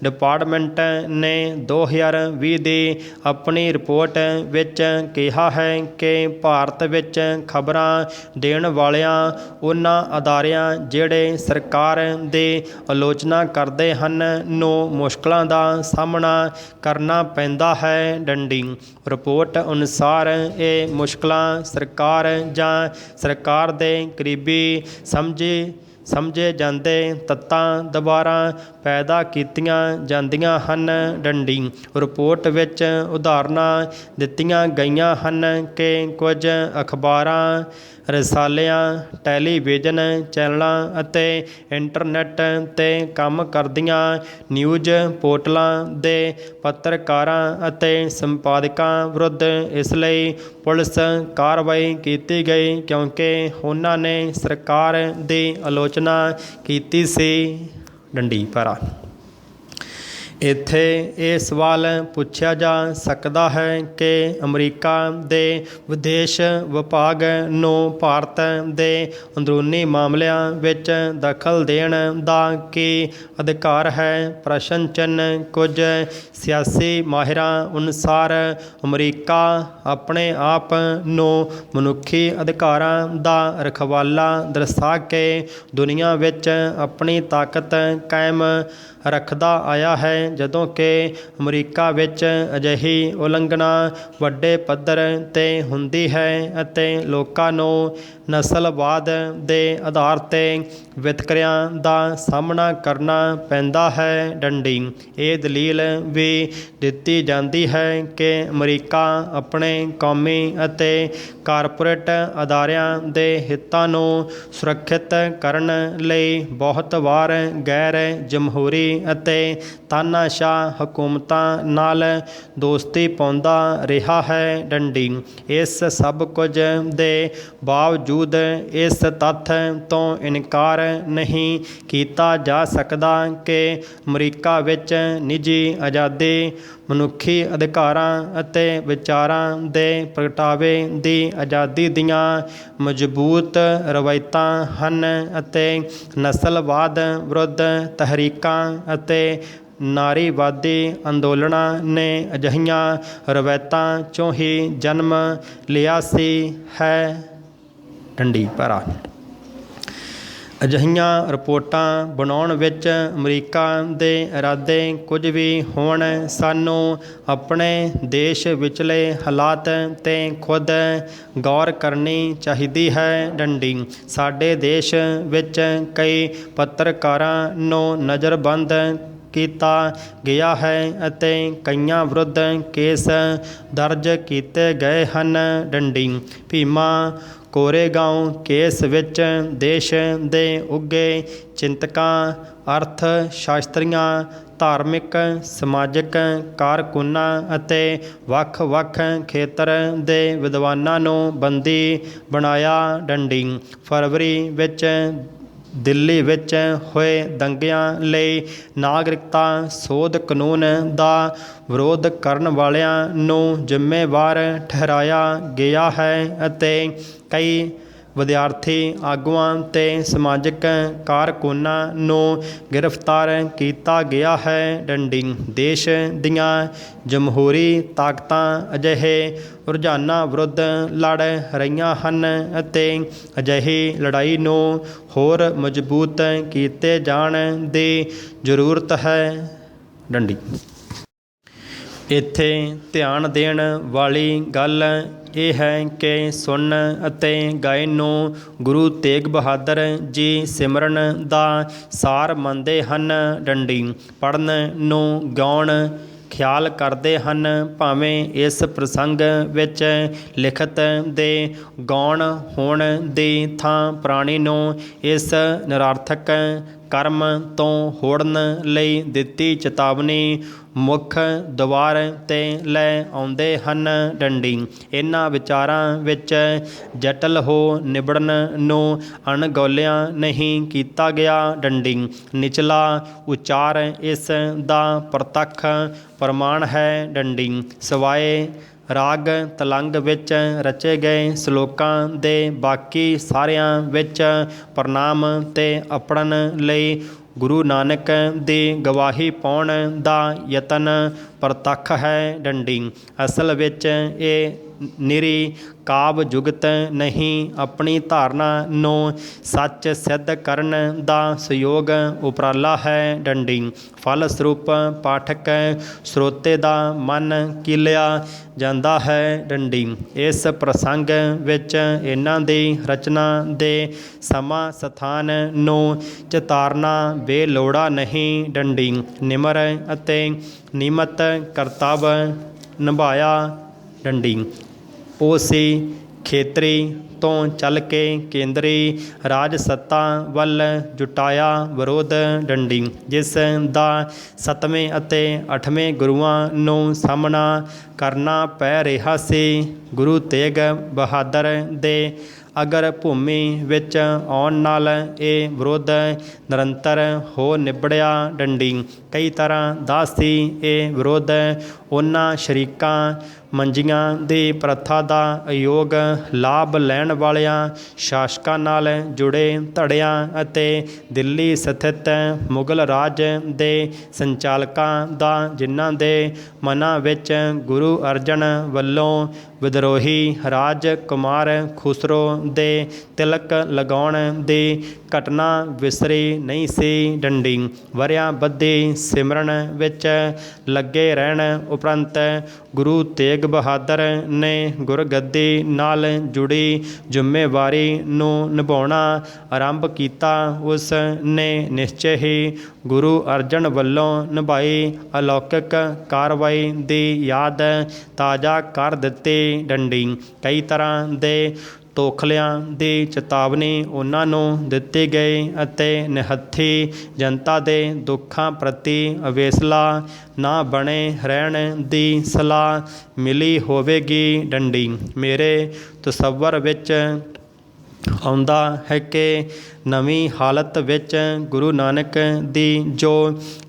ਡਿਪਾਰਟਮੈਂਟ ਨੇ 2020 ਦੀ ਆਪਣੀ ਰਿਪੋਰਟ ਵਿੱਚ ਕਿਹਾ ਹੈ ਕਿ ਭਾਰਤ ਵਿੱਚ ਖਬਰਾਂ ਦੇਣ ਵਾਲਿਆਂ ਉਹਨਾਂ ਅਦਾਰਿਆਂ ਜਿਹੜੇ ਸਰਕਾਰ ਦੀ ਆਲੋਚਨਾ ਕਰਦੇ ਹਨ ਨੂੰ ਮੁਸ਼ਕਲਾਂ ਦਾ ਸਾਹਮਣਾ ਕਰਨਾ ਪੈਂਦਾ ਹੈ। ਡੰਡੀ। ਰਿਪੋਰਟ ਅਨੁਸਾਰ ਇਹ ਮੁਸ਼ਕਲਾਂ ਸਰਕਾਰ ਜਾਂ ਸਰਕਾਰ ਦੇ ਕਰੀਬੀ ਸਮਝੇ ਜਾਂਦੇ ਤੱਤਾਂ ਦੁਆਰਾ ਪੈਦਾ ਕੀਤੀਆਂ ਜਾਂਦੀਆਂ ਹਨ। ਡੰਡੀ। ਰਿਪੋਰਟ ਵਿੱਚ ਉਦਾਹਰਨਾਂ ਦਿੱਤੀਆਂ ਗਈਆਂ ਹਨ ਕਿ ਕੁਝ ਅਖਬਾਰਾਂ, ਰਸਾਲਿਆਂ, ਟੈਲੀਵਿਜ਼ਨ ਚੈਨਲਾਂ ਅਤੇ ਇੰਟਰਨੈੱਟ 'ਤੇ ਕੰਮ ਕਰਦੀਆਂ ਨਿਊਜ਼ ਪੋਰਟਲਾਂ ਦੇ ਪੱਤਰਕਾਰਾਂ ਅਤੇ ਸੰਪਾਦਕਾਂ ਵਿਰੁੱਧ ਇਸ ਲਈ ਪੁਲਿਸ ਕਾਰਵਾਈ ਕੀਤੀ ਗਈ ਕਿਉਂਕਿ ਉਹਨਾਂ ਨੇ ਸਰਕਾਰ ਦੀ ਆਲੋਚਨਾ ਕੀਤੀ ਸੀ। ਡੰਡੀ ਪਾਰਾ। ਇੱਥੇ ਇਹ ਸਵਾਲ ਪੁੱਛਿਆ ਜਾ ਸਕਦਾ ਹੈ ਕਿ ਅਮਰੀਕਾ ਦੇ ਵਿਦੇਸ਼ ਵਿਭਾਗ ਨੂੰ ਭਾਰਤ ਦੇ ਅੰਦਰੂਨੀ ਮਾਮਲਿਆਂ ਵਿੱਚ ਦਖਲ ਦੇਣ ਦਾ ਕੀ ਅਧਿਕਾਰ ਹੈ? ਪ੍ਰਸ਼ਨ ਚਿੰਨ੍ਹ। ਕੁਝ ਸਿਆਸੀ ਮਾਹਿਰਾਂ ਅਨੁਸਾਰ ਅਮਰੀਕਾ ਆਪਣੇ ਆਪ ਨੂੰ ਮਨੁੱਖੀ ਅਧਿਕਾਰਾਂ ਦਾ ਰਖਵਾਲਾ ਦਰਸਾ ਕੇ ਦੁਨੀਆ ਵਿੱਚ ਆਪਣੀ ਤਾਕਤ ਕਾਇਮ ਰੱਖਦਾ ਆਇਆ ਹੈ, ਜਦੋਂ ਕਿ ਅਮਰੀਕਾ ਵਿੱਚ ਅਜਿਹੀ ਉਲੰਘਣਾ ਵੱਡੇ ਪੱਧਰ 'ਤੇ ਹੁੰਦੀ ਹੈ ਅਤੇ ਲੋਕਾਂ ਨੂੰ ਨਸਲਵਾਦ ਦੇ ਆਧਾਰ 'ਤੇ ਵਿਤਕਰਿਆਂ ਦਾ ਸਾਹਮਣਾ ਕਰਨਾ ਪੈਂਦਾ ਹੈ। ਡੰਡੀ। ਇਹ ਦਲੀਲ ਵੀ ਦਿੱਤੀ ਜਾਂਦੀ ਹੈ ਕਿ ਅਮਰੀਕਾ ਆਪਣੇ ਕੌਮੀ ਅਤੇ ਕਾਰਪੋਰੇਟ ਅਦਾਰਿਆਂ ਦੇ ਹਿੱਤਾਂ ਨੂੰ ਸੁਰੱਖਿਅਤ ਕਰਨ ਲਈ ਬਹੁਤ ਵਾਰ ਗੈਰ ਜਮਹੂਰੀ ਅਤੇ ਤਾਨਾਸ਼ਾਹ ਹਕੂਮਤਾਂ ਨਾਲ ਦੋਸਤੀ ਪਾਉਂਦਾ ਰਿਹਾ ਹੈ। ਡੰਡੀ। ਇਸ ਸਭ ਕੁਝ ਦੇ ਬਾਵਜੂਦ ਇਸ ਤੱਥ ਤੋਂ ਇਨਕਾਰ ਨਹੀਂ ਕੀਤਾ ਜਾ ਸਕਦਾ ਕਿ ਅਮਰੀਕਾ ਵਿੱਚ ਨਿੱਜੀ ਆਜ਼ਾਦੀ, ਮਨੁੱਖੀ ਅਧਿਕਾਰਾਂ ਅਤੇ ਵਿਚਾਰਾਂ ਦੇ ਪ੍ਰਗਟਾਵੇ ਦੀ ਆਜ਼ਾਦੀ ਦੀਆਂ ਮਜ਼ਬੂਤ ਰਵਾਇਤਾਂ ਹਨ ਅਤੇ ਨਸਲਵਾਦ ਵਿਰੁੱਧ ਤਹਿਰੀਕਾਂ ਅਤੇ ਨਾਰੀਵਾਦੀ ਅੰਦੋਲਨਾਂ ਨੇ ਅਜਿਹੀਆਂ ਰਵਾਇਤਾਂ 'ਚੋਂ ਹੀ ਜਨਮ ਲਿਆ ਹੈ। ਡੰਡੀ। ਪੈਰਾ। ਅਜਿਹੀਆਂ ਰਿਪੋਰਟਾਂ ਬਣਾਉਣ ਵਿੱਚ ਅਮਰੀਕਾ ਦੇ ਇਰਾਦੇ ਕੁਝ ਵੀ ਹੋਣ, ਸਾਨੂੰ ਆਪਣੇ ਦੇਸ਼ ਵਿਚਲੇ ਹਾਲਾਤ 'ਤੇ ਖੁਦ ਗੌਰ ਕਰਨੀ ਚਾਹੀਦੀ ਹੈ। ਡੰਡੀ। ਸਾਡੇ ਦੇਸ਼ ਵਿੱਚ ਕਈ ਪੱਤਰਕਾਰਾਂ ਨੂੰ ਨਜ਼ਰਬੰਦ ਕੀਤਾ ਗਿਆ ਹੈ ਅਤੇ ਕਈਆਂ ਵਿਰੁੱਧ ਕੇਸ ਦਰਜ ਕੀਤੇ ਗਏ ਹਨ। ਡੰਡੀ। ਭੀਮਾ ਕੋਰੇਗਾਂਵ ਕੇਸ ਵਿੱਚ ਦੇਸ਼ ਦੇ ਉੱਘੇ ਚਿੰਤਕਾਂ, ਅਰਥ ਸ਼ਾਸਤਰੀਆਂ, ਧਾਰਮਿਕ ਸਮਾਜਿਕ ਕਾਰਕੁਨਾਂ ਅਤੇ ਵੱਖ-ਵੱਖ ਖੇਤਰ ਦੇ ਵਿਦਵਾਨਾਂ ਨੂੰ ਬੰਦੀ ਬਣਾਇਆ। ਡੰਡੀ। ਫਰਵਰੀ ਵਿੱਚ ਦਿੱਲੀ ਵਿੱਚ ਹੋਏ ਦੰਗਿਆਂ ਲਈ ਨਾਗਰਿਕਤਾ ਸੋਧ ਕਾਨੂੰਨ ਦਾ ਵਿਰੋਧ ਕਰਨ ਵਾਲਿਆਂ ਨੂੰ ਜ਼ਿੰਮੇਵਾਰ ਠਹਿਰਾਇਆ ਗਿਆ ਹੈ ਅਤੇ ਕਈ ਵਿਦਿਆਰਥੀ ਆਗੂਆਂ ਤੇ ਸਮਾਜਿਕ ਕਾਰਕੁਨਾਂ ਨੂੰ ਗ੍ਰਿਫਤਾਰ ਕੀਤਾ ਗਿਆ ਹੈ। ਡੰਡੀ। ਦੇਸ਼ ਦੀਆਂ ਜਮਹੂਰੀ ਤਾਕਤਾਂ ਅਜਿਹੇ ਰੁਝਾਨਾਂ ਵਿਰੁੱਧ ਲੜ ਰਹੀਆਂ ਹਨ ਅਤੇ ਅਜਿਹੀ ਲੜਾਈ ਨੂੰ ਹੋਰ ਮਜ਼ਬੂਤ ਕੀਤੇ ਜਾਣ ਦੀ ਜ਼ਰੂਰਤ ਹੈ। ਡੰਡੀ। ਇੱਥੇ ਧਿਆਨ ਦੇਣ ਵਾਲੀ ਗੱਲ ਇਹ ਹੈ ਕਿ ਸੁਣਨ ਅਤੇ ਗਾਇਨ ਨੂੰ ਗੁਰੂ ਤੇਗ ਬਹਾਦਰ ਜੀ ਸਿਮਰਨ ਦਾ ਸਾਰ ਮੰਨਦੇ ਹਨ। ਡੰਡੀ। ਪੜ੍ਹਨ ਨੂੰ ਗਾਉਣ ਖਿਆਲ ਕਰਦੇ ਹਨ, ਭਾਵੇਂ ਇਸ ਪ੍ਰਸੰਗ ਵਿੱਚ ਲਿਖਤ ਦੇ ਗਾਉਣ ਹੋਣ ਦੀ ਥਾਂ ਪ੍ਰਾਣੀ ਨੂੰ ਇਸ ਨਿਰਾਰਥਕ ਕਰਮ ਤੋਂ ਹੋੜਨ ਲਈ ਦਿੱਤੀ ਚੇਤਾਵਨੀ ਮੁੱਖ ਦੁਆਰ 'ਤੇ ਲੈ ਆਉਂਦੇ ਹਨ। ਡੰਡੀ। ਇਹਨਾਂ ਵਿਚਾਰਾਂ ਵਿੱਚ ਜਟਲ ਹੋ ਨਿਬੜਨ ਨੂੰ ਅਣਗੌਲਿਆਂ ਨਹੀਂ ਕੀਤਾ ਗਿਆ। ਡੰਡੀ। ਨਿਚਲਾ ਉਚਾਰ ਇਸ ਦਾ ਪ੍ਰਤੱਖ ਪ੍ਰਮਾਣ ਹੈ। ਡੰਡੀ। ਸਿਵਾਏ ਰਾਗ ਤਲੰਗ ਵਿੱਚ ਰਚੇ ਗਏ ਸਲੋਕਾਂ ਦੇ ਬਾਕੀ ਸਾਰਿਆਂ ਵਿੱਚ ਪ੍ਰਣਾਮ ਤੇ ਅਪੜਨ ਲਈ ਗੁਰੂ ਨਾਨਕ ਦੀ ਗਵਾਹੀ ਪਾਉਣ ਦਾ ਯਤਨ ਪ੍ਰਤੱਖ ਹੈ। ਡੰਡੀ। ਅਸਲ ਵਿੱਚ ਇਹ ਨਿਰੀ ਕਾਵ ਜੁਗਤ ਨਹੀਂ, ਆਪਣੀ ਧਾਰਨਾ ਨੂੰ ਸੱਚ ਸਿੱਧ ਕਰਨ ਦਾ ਸਯੋਗ ਉਪਰਾਲਾ ਹੈ। ਡੰਡੀ। ਫਲ ਸਰੂਪ ਪਾਠਕ ਸਰੋਤੇ ਦਾ ਮਨ ਕੀਲਿਆ ਜਾਂਦਾ ਹੈ। ਡੰਡੀ। ਇਸ ਪ੍ਰਸੰਗ ਵਿੱਚ ਇਹਨਾਂ ਦੀ ਰਚਨਾ ਦੇ ਸਮਾਂ ਸਥਾਨ ਨੂੰ ਚਿਤਾਰਨਾ ਬੇਲੋੜਾ ਨਹੀਂ। ਡੰਡੀ। ਨਿਮਰ ਅਤੇ ਨਿਯਮਤ ਕਰਤੱਵ ਨਿਭਾਇਆ। ਡੰਡੀ। ਉਹ ਸੀ ਖੇਤਰੀ ਤੋਂ ਚੱਲ ਕੇ ਕੇਂਦਰੀ ਰਾਜ ਸੱਤਾ ਵੱਲ ਜੁਟਾਇਆ ਵਿਰੋਧ। ਡੰਡੀ। ਜਿਸ ਦਾ 7ਵੇਂ ਅਤੇ 8ਵੇਂ ਗੁਰੂਆਂ ਨੂੰ ਸਾਹਮਣਾ ਕਰਨਾ ਪੈ ਰਿਹਾ ਸੀ। ਗੁਰੂ ਤੇਗ ਬਹਾਦਰ ਦੇ ਅਗਰ ਭੂਮੀ ਵਿੱਚ ਆਉਣ ਨਾਲ ਇਹ ਵਿਰੋਧ ਨਿਰੰਤਰ ਹੋ ਨਿਬੜਿਆ ਡੰਡੀ। ਕਈ ਤਰ੍ਹਾਂ ਦਾ ਸੀ ਇਹ ਵਿਰੋਧ। ਉਹਨਾਂ ਸ਼ਰੀਕਾਂ ਮੰਜੀਆਂ ਦੀ ਪ੍ਰਥਾ ਦਾ ਅਯੋਗ ਲਾਭ ਲੈਣ ਵਾਲਿਆਂ ਸ਼ਾਸਕਾਂ ਨਾਲ ਜੁੜੇ ਧੜਿਆਂ ਅਤੇ ਦਿੱਲੀ ਸਥਿਤ ਮੁਗਲ ਰਾਜ ਦੇ ਸੰਚਾਲਕਾਂ ਦਾ, ਜਿਨ੍ਹਾਂ ਦੇ ਮਨਾਂ ਵਿੱਚ ਗੁਰੂ ਅਰਜਨ ਵੱਲੋਂ ਵਿਦਰੋਹੀ ਰਾਜ ਕੁਮਾਰ ਖੁਸਰੋ ਦੇ ਤਿਲਕ ਲਗਾਉਣ ਦੀ ਘਟਨਾ ਵਿਸਰੀ ਨਹੀਂ ਸੀ ਡੰਡੀ। ਵਰ੍ਹਿਆਂ ਬੱਧੀ ਸਿਮਰਨ ਵਿੱਚ ਲੱਗੇ ਰਹਿਣ ਉਪਰੰਤ ਗੁਰੂ ਤੇਗ ਬਹਾਦਰ ਨੇ ਗੁਰਗੱਦੀ ਨਾਲ ਜੁੜੀ ਜ਼ਿੰਮੇਵਾਰੀ ਨੂੰ ਨਿਭਾਉਣਾ ਆਰੰਭ ਕੀਤਾ। ਉਸ ਨੇ ਨਿਸ਼ਚੇ ਹੀ ਗੁਰੂ ਅਰਜਨ ਵੱਲੋਂ ਨਿਭਾਈ ਅਲੌਕਿਕ ਕਾਰਵਾਈ ਦੀ ਯਾਦ ਤਾਜ਼ਾ ਕਰ ਦਿੱਤੀ ਡੰਡੀ। ਕਈ ਤਰ੍ਹਾਂ ਦੇ ਤੋਖਲਿਆਂ ਦੀ ਚੇਤਾਵਨੀ ਉਹਨਾਂ ਨੂੰ ਦਿੱਤੀ ਗਈ ਅਤੇ ਨਿਹੱਥੀ ਜਨਤਾ ਦੇ ਦੁੱਖਾਂ ਪ੍ਰਤੀ ਅਵੇਸਲਾ ਨਾ ਬਣੇ ਰਹਿਣ ਦੀ ਸਲਾਹ ਮਿਲੀ ਹੋਵੇਗੀ ਡੰਡੀ। ਮੇਰੇ ਤਸੱਵਰ ਵਿੱਚ ਆਉਂਦਾ ਹੈ ਕਿ ਨਵੀਂ ਹਾਲਤ ਵਿੱਚ ਗੁਰੂ ਨਾਨਕ ਦੀ ਜੋ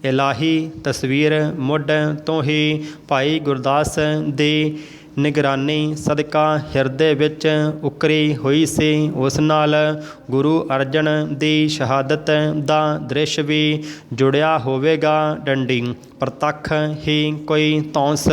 ਇਲਾਹੀ ਤਸਵੀਰ ਮੁੱਢ ਤੋਂ ਹੀ ਭਾਈ ਗੁਰਦਾਸ ਦੀ ਨਿਗਰਾਨੀ ਸਦਕਾ ਹਿਰਦੇ ਵਿੱਚ ਉਕਰੀ ਹੋਈ ਸੀ, ਉਸ ਨਾਲ ਗੁਰੂ ਅਰਜਨ ਦੀ ਸ਼ਹਾਦਤ ਦਾ ਦ੍ਰਿਸ਼ ਵੀ ਜੁੜਿਆ ਹੋਵੇਗਾ ਡੰਡੀ। ਪ੍ਰਤੱਖ ਹੀ ਕੋਈ ਧੌਂਸ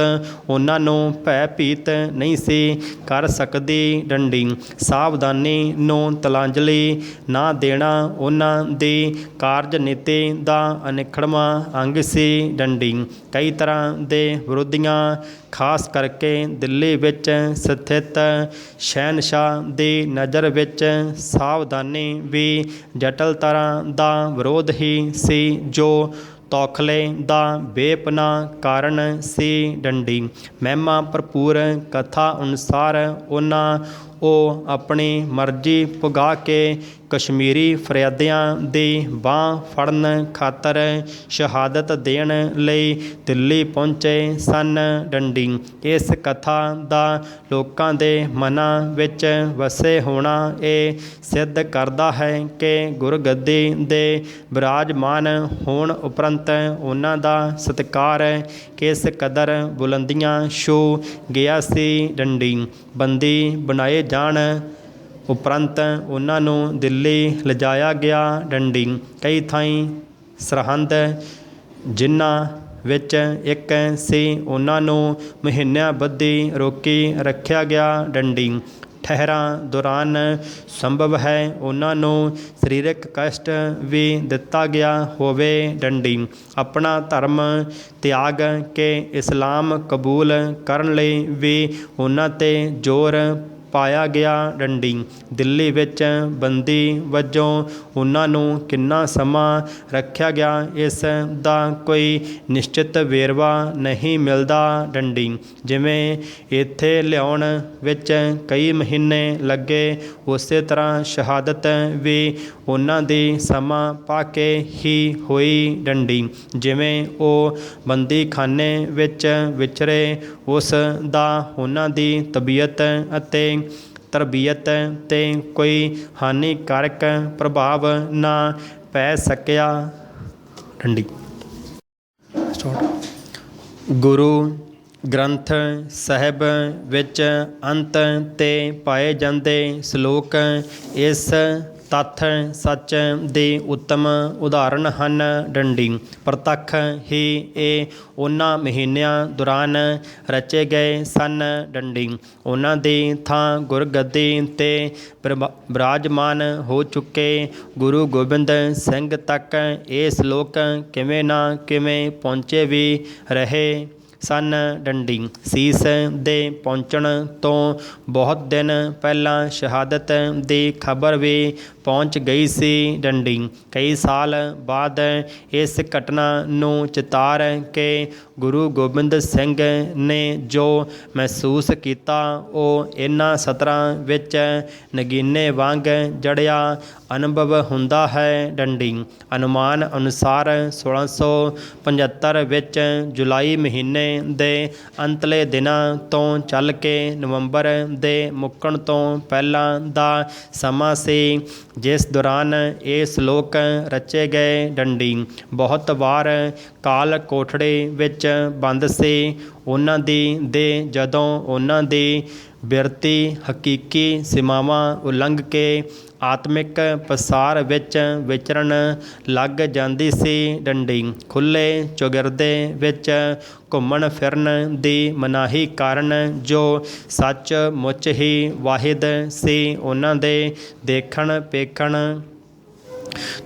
ਉਹਨਾਂ ਨੂੰ ਭੈ ਭੀਤ ਨਹੀਂ ਸੀ ਕਰ ਸਕਦੀ ਡੰਡੀ। ਸਾਵਧਾਨੀ ਨੂੰ ਤਲਾਂਜਲੀ ਨਾ ਦੇਣਾ ਉਹਨਾਂ ਦੀ ਕਾਰਜਨੀਤੀ ਦਾ ਅਨਿੱਖੜਵਾਂ ਅੰਗ ਸੀ ਡੰਡੀ। ਕਈ ਤਰ੍ਹਾਂ ਦੇ ਵਿਰੋਧੀਆਂ, ਖਾਸ ਕਰਕੇ ਦਿੱਲੀ ਵਿੱਚ ਸਥਿਤ ਸ਼ਹਿਨਸ਼ਾਹ ਦੀ ਨਜ਼ਰ ਵਿੱਚ ਸਾਵਧਾਨੀ ਵੀ ਜਟਲ ਤਰ੍ਹਾਂ ਦਾ ਵਿਰੋਧ ਹੀ ਸੀ, ਜੋ ਤੌਖਲੇ ਦਾ ਬੇਪਨਾਹ ਕਾਰਨ ਸੀ ਡੰਡੀ। ਮਹਿਮਾ ਭਰਪੂਰ ਕਥਾ ਅਨੁਸਾਰ ਉਹ ਆਪਣੀ ਮਰਜ਼ੀ ਪੁਗਾ ਕੇ ਕਸ਼ਮੀਰੀ ਫਰਿਆਦੀਆਂ ਦੀ ਬਾਂਹ ਫੜਨ ਖਾਤਰ ਸ਼ਹਾਦਤ ਦੇਣ ਲਈ ਦਿੱਲੀ ਪਹੁੰਚੇ ਸਨ ਡੰਡੀ। ਇਸ ਕਥਾ ਦਾ ਲੋਕਾਂ ਦੇ ਮਨਾਂ ਵਿੱਚ ਵਸੇ ਹੋਣਾ ਇਹ ਸਿੱਧ ਕਰਦਾ ਹੈ ਕਿ ਗੁਰਗੱਦੀ ਦੇ ਬਿਰਾਜਮਾਨ ਹੋਣ ਉਪਰੰਤ ਉਹਨਾਂ ਦਾ ਸਤਿਕਾਰ ਕਿਸ ਕਦਰ ਬੁਲੰਦੀਆਂ ਛੂਹ ਗਿਆ ਸੀ ਡੰਡੀ। ਬੰਦੀ ਬਣਾਏ ਜਾਣ ਉਪਰੰਤ ਉਹਨਾਂ ਨੂੰ ਦਿੱਲੀ ਲਿਜਾਇਆ ਗਿਆ ਡੰਡੀ। ਕਈ ਥਾਈਂ ਸਰਹੰਦ ਜਿਨ੍ਹਾਂ ਵਿੱਚ ਇੱਕ ਸੀ, ਉਹਨਾਂ ਨੂੰ ਮਹੀਨਿਆਂ ਬੱਧੀ ਰੋਕੀ ਰੱਖਿਆ ਗਿਆ ਡੰਡੀ। ਠਹਿਰਾਂ ਦੌਰਾਨ ਸੰਭਵ ਹੈ ਉਹਨਾਂ ਨੂੰ ਸਰੀਰਕ ਕਸ਼ਟ ਵੀ ਦਿੱਤਾ ਗਿਆ ਹੋਵੇ ਡੰਡੀ। ਆਪਣਾ ਧਰਮ ਤਿਆਗ ਕੇ ਇਸਲਾਮ ਕਬੂਲ ਕਰਨ ਲਈ ਵੀ ਉਹਨਾਂ 'ਤੇ ਜ਼ੋਰ ਪਾਇਆ ਗਿਆ ਡੰਡੀ। ਦਿੱਲੀ ਵਿੱਚ ਬੰਦੀ ਵਜੋਂ ਉਹਨਾਂ ਨੂੰ ਕਿੰਨਾ ਸਮਾਂ ਰੱਖਿਆ ਗਿਆ, ਇਸ ਦਾ ਕੋਈ ਨਿਸ਼ਚਿਤ ਵੇਰਵਾ ਨਹੀਂ ਮਿਲਦਾ ਡੰਡੀ। ਜਿਵੇਂ ਇੱਥੇ ਲਿਆਉਣ ਵਿੱਚ ਕਈ ਮਹੀਨੇ ਲੱਗੇ, ਉਸੇ ਤਰ੍ਹਾਂ ਸ਼ਹਾਦਤ ਵੀ ਉਹਨਾਂ ਦੀ ਸਮਾਂ ਪਾ ਕੇ ਹੀ ਹੋਈ ਡੰਡੀ। ਜਿਵੇਂ ਉਹ ਬੰਦੀਖਾਨੇ ਵਿੱਚ ਵਿਚਰੇ, ਉਸ ਦਾ ਉਹਨਾਂ ਦੀ ਤਬੀਅਤ ਅਤੇ ਤਰਬੀਅਤ 'ਤੇ ਕੋਈ ਹਾਨੀਕਾਰਕ ਪ੍ਰਭਾਵ ਨਾ ਪੈ ਸਕਿਆ ਡੰਡੀ। ਗੁਰੂ ਗ੍ਰੰਥ ਸਾਹਿਬ ਵਿੱਚ ਅੰਤ 'ਤੇ ਪਾਏ ਜਾਂਦੇ ਸ਼ਲੋਕ ਇਸ ਤੱਥ ਸੱਚ ਦੇ ਉੱਤਮ ਉਦਾਹਰਣ ਹਨ ਡੰਡੀ। ਪ੍ਰਤੱਖ ਹੀ ਇਹ ਉਹਨਾਂ ਮਹੀਨਿਆਂ ਦੌਰਾਨ ਰਚੇ ਗਏ ਸਨ ਡੰਡੀ। ਉਹਨਾਂ ਦੀ ਥਾਂ ਗੁਰਗੱਦੀ 'ਤੇ ਬਿਰਾਜਮਾਨ ਹੋ ਚੁੱਕੇ ਗੁਰੂ ਗੋਬਿੰਦ ਸਿੰਘ ਤੱਕ ਇਹ ਸ਼ਲੋਕ ਕਿਵੇਂ ਨਾ ਕਿਵੇਂ ਪਹੁੰਚੇ ਵੀ ਰਹੇ ਸਨ ਡੰਡੀ। ਸੀਸ ਦੇ ਪਹੁੰਚਣ ਤੋਂ ਬਹੁਤ ਦਿਨ ਪਹਿਲਾਂ ਸ਼ਹਾਦਤ ਦੀ ਖਬਰ ਵੀ ਪਹੁੰਚ ਗਈ ਸੀ ਡੰਡੀ। ਕਈ ਸਾਲ ਬਾਅਦ ਇਸ ਘਟਨਾ ਨੂੰ ਚਿਤਾਰ ਕੇ ਗੁਰੂ ਗੋਬਿੰਦ ਸਿੰਘ ਨੇ ਜੋ ਮਹਿਸੂਸ ਕੀਤਾ, ਉਹ ਇਹਨਾਂ ਸਤਰਾਂ ਵਿੱਚ ਨਗੀਨੇ ਵਾਂਗ ਜੜਿਆ ਅਨੁਭਵ ਹੁੰਦਾ ਹੈ ਡੰਡੀ। ਅਨੁਮਾਨ ਅਨੁਸਾਰ 1675 ਵਿੱਚ ਜੁਲਾਈ ਮਹੀਨੇ ਦੇ ਅੰਤਲੇ ਦਿਨਾਂ ਤੋਂ ਚੱਲ ਕੇ ਨਵੰਬਰ ਦੇ ਮੁੱਕਣ ਤੋਂ ਪਹਿਲਾਂ ਦਾ ਸਮਾਂ ਸੀ, ਜਿਸ ਦੌਰਾਨ ਇਹ ਸ਼ਲੋਕ ਰਚੇ ਗਏ। ਡੰਡੀ ਬਹੁਤ ਵਾਰ ਕਾਲ ਕੋਠੜੀ ਵਿੱਚ ਬੰਦ ਸੀ ਉਹਨਾਂ ਦੀ ਦੇ ਜਦੋਂ ਉਹਨਾਂ ਦੀ ਬਿਰਤੀ ਹਕੀਕੀ ਸੀਮਾਵਾਂ ਉਲੰਘ ਕੇ ਆਤਮਿਕ ਪਸਾਰ ਵਿੱਚ ਵਿਚਰਨ ਲੱਗ ਜਾਂਦੀ ਸੀ। ਡੰਡੀ ਖੁੱਲ੍ਹੇ ਚੌਗਿਰਦੇ ਵਿੱਚ ਘੁੰਮਣ ਫਿਰਨ ਦੀ ਮਨਾਹੀ ਕਾਰਨ, ਜੋ ਸੱਚ ਮੁੱਚ ਹੀ ਵਾਹਿਦ ਸੀ, ਉਹਨਾਂ ਦੇ ਦੇਖਣ ਪੇਖਣ,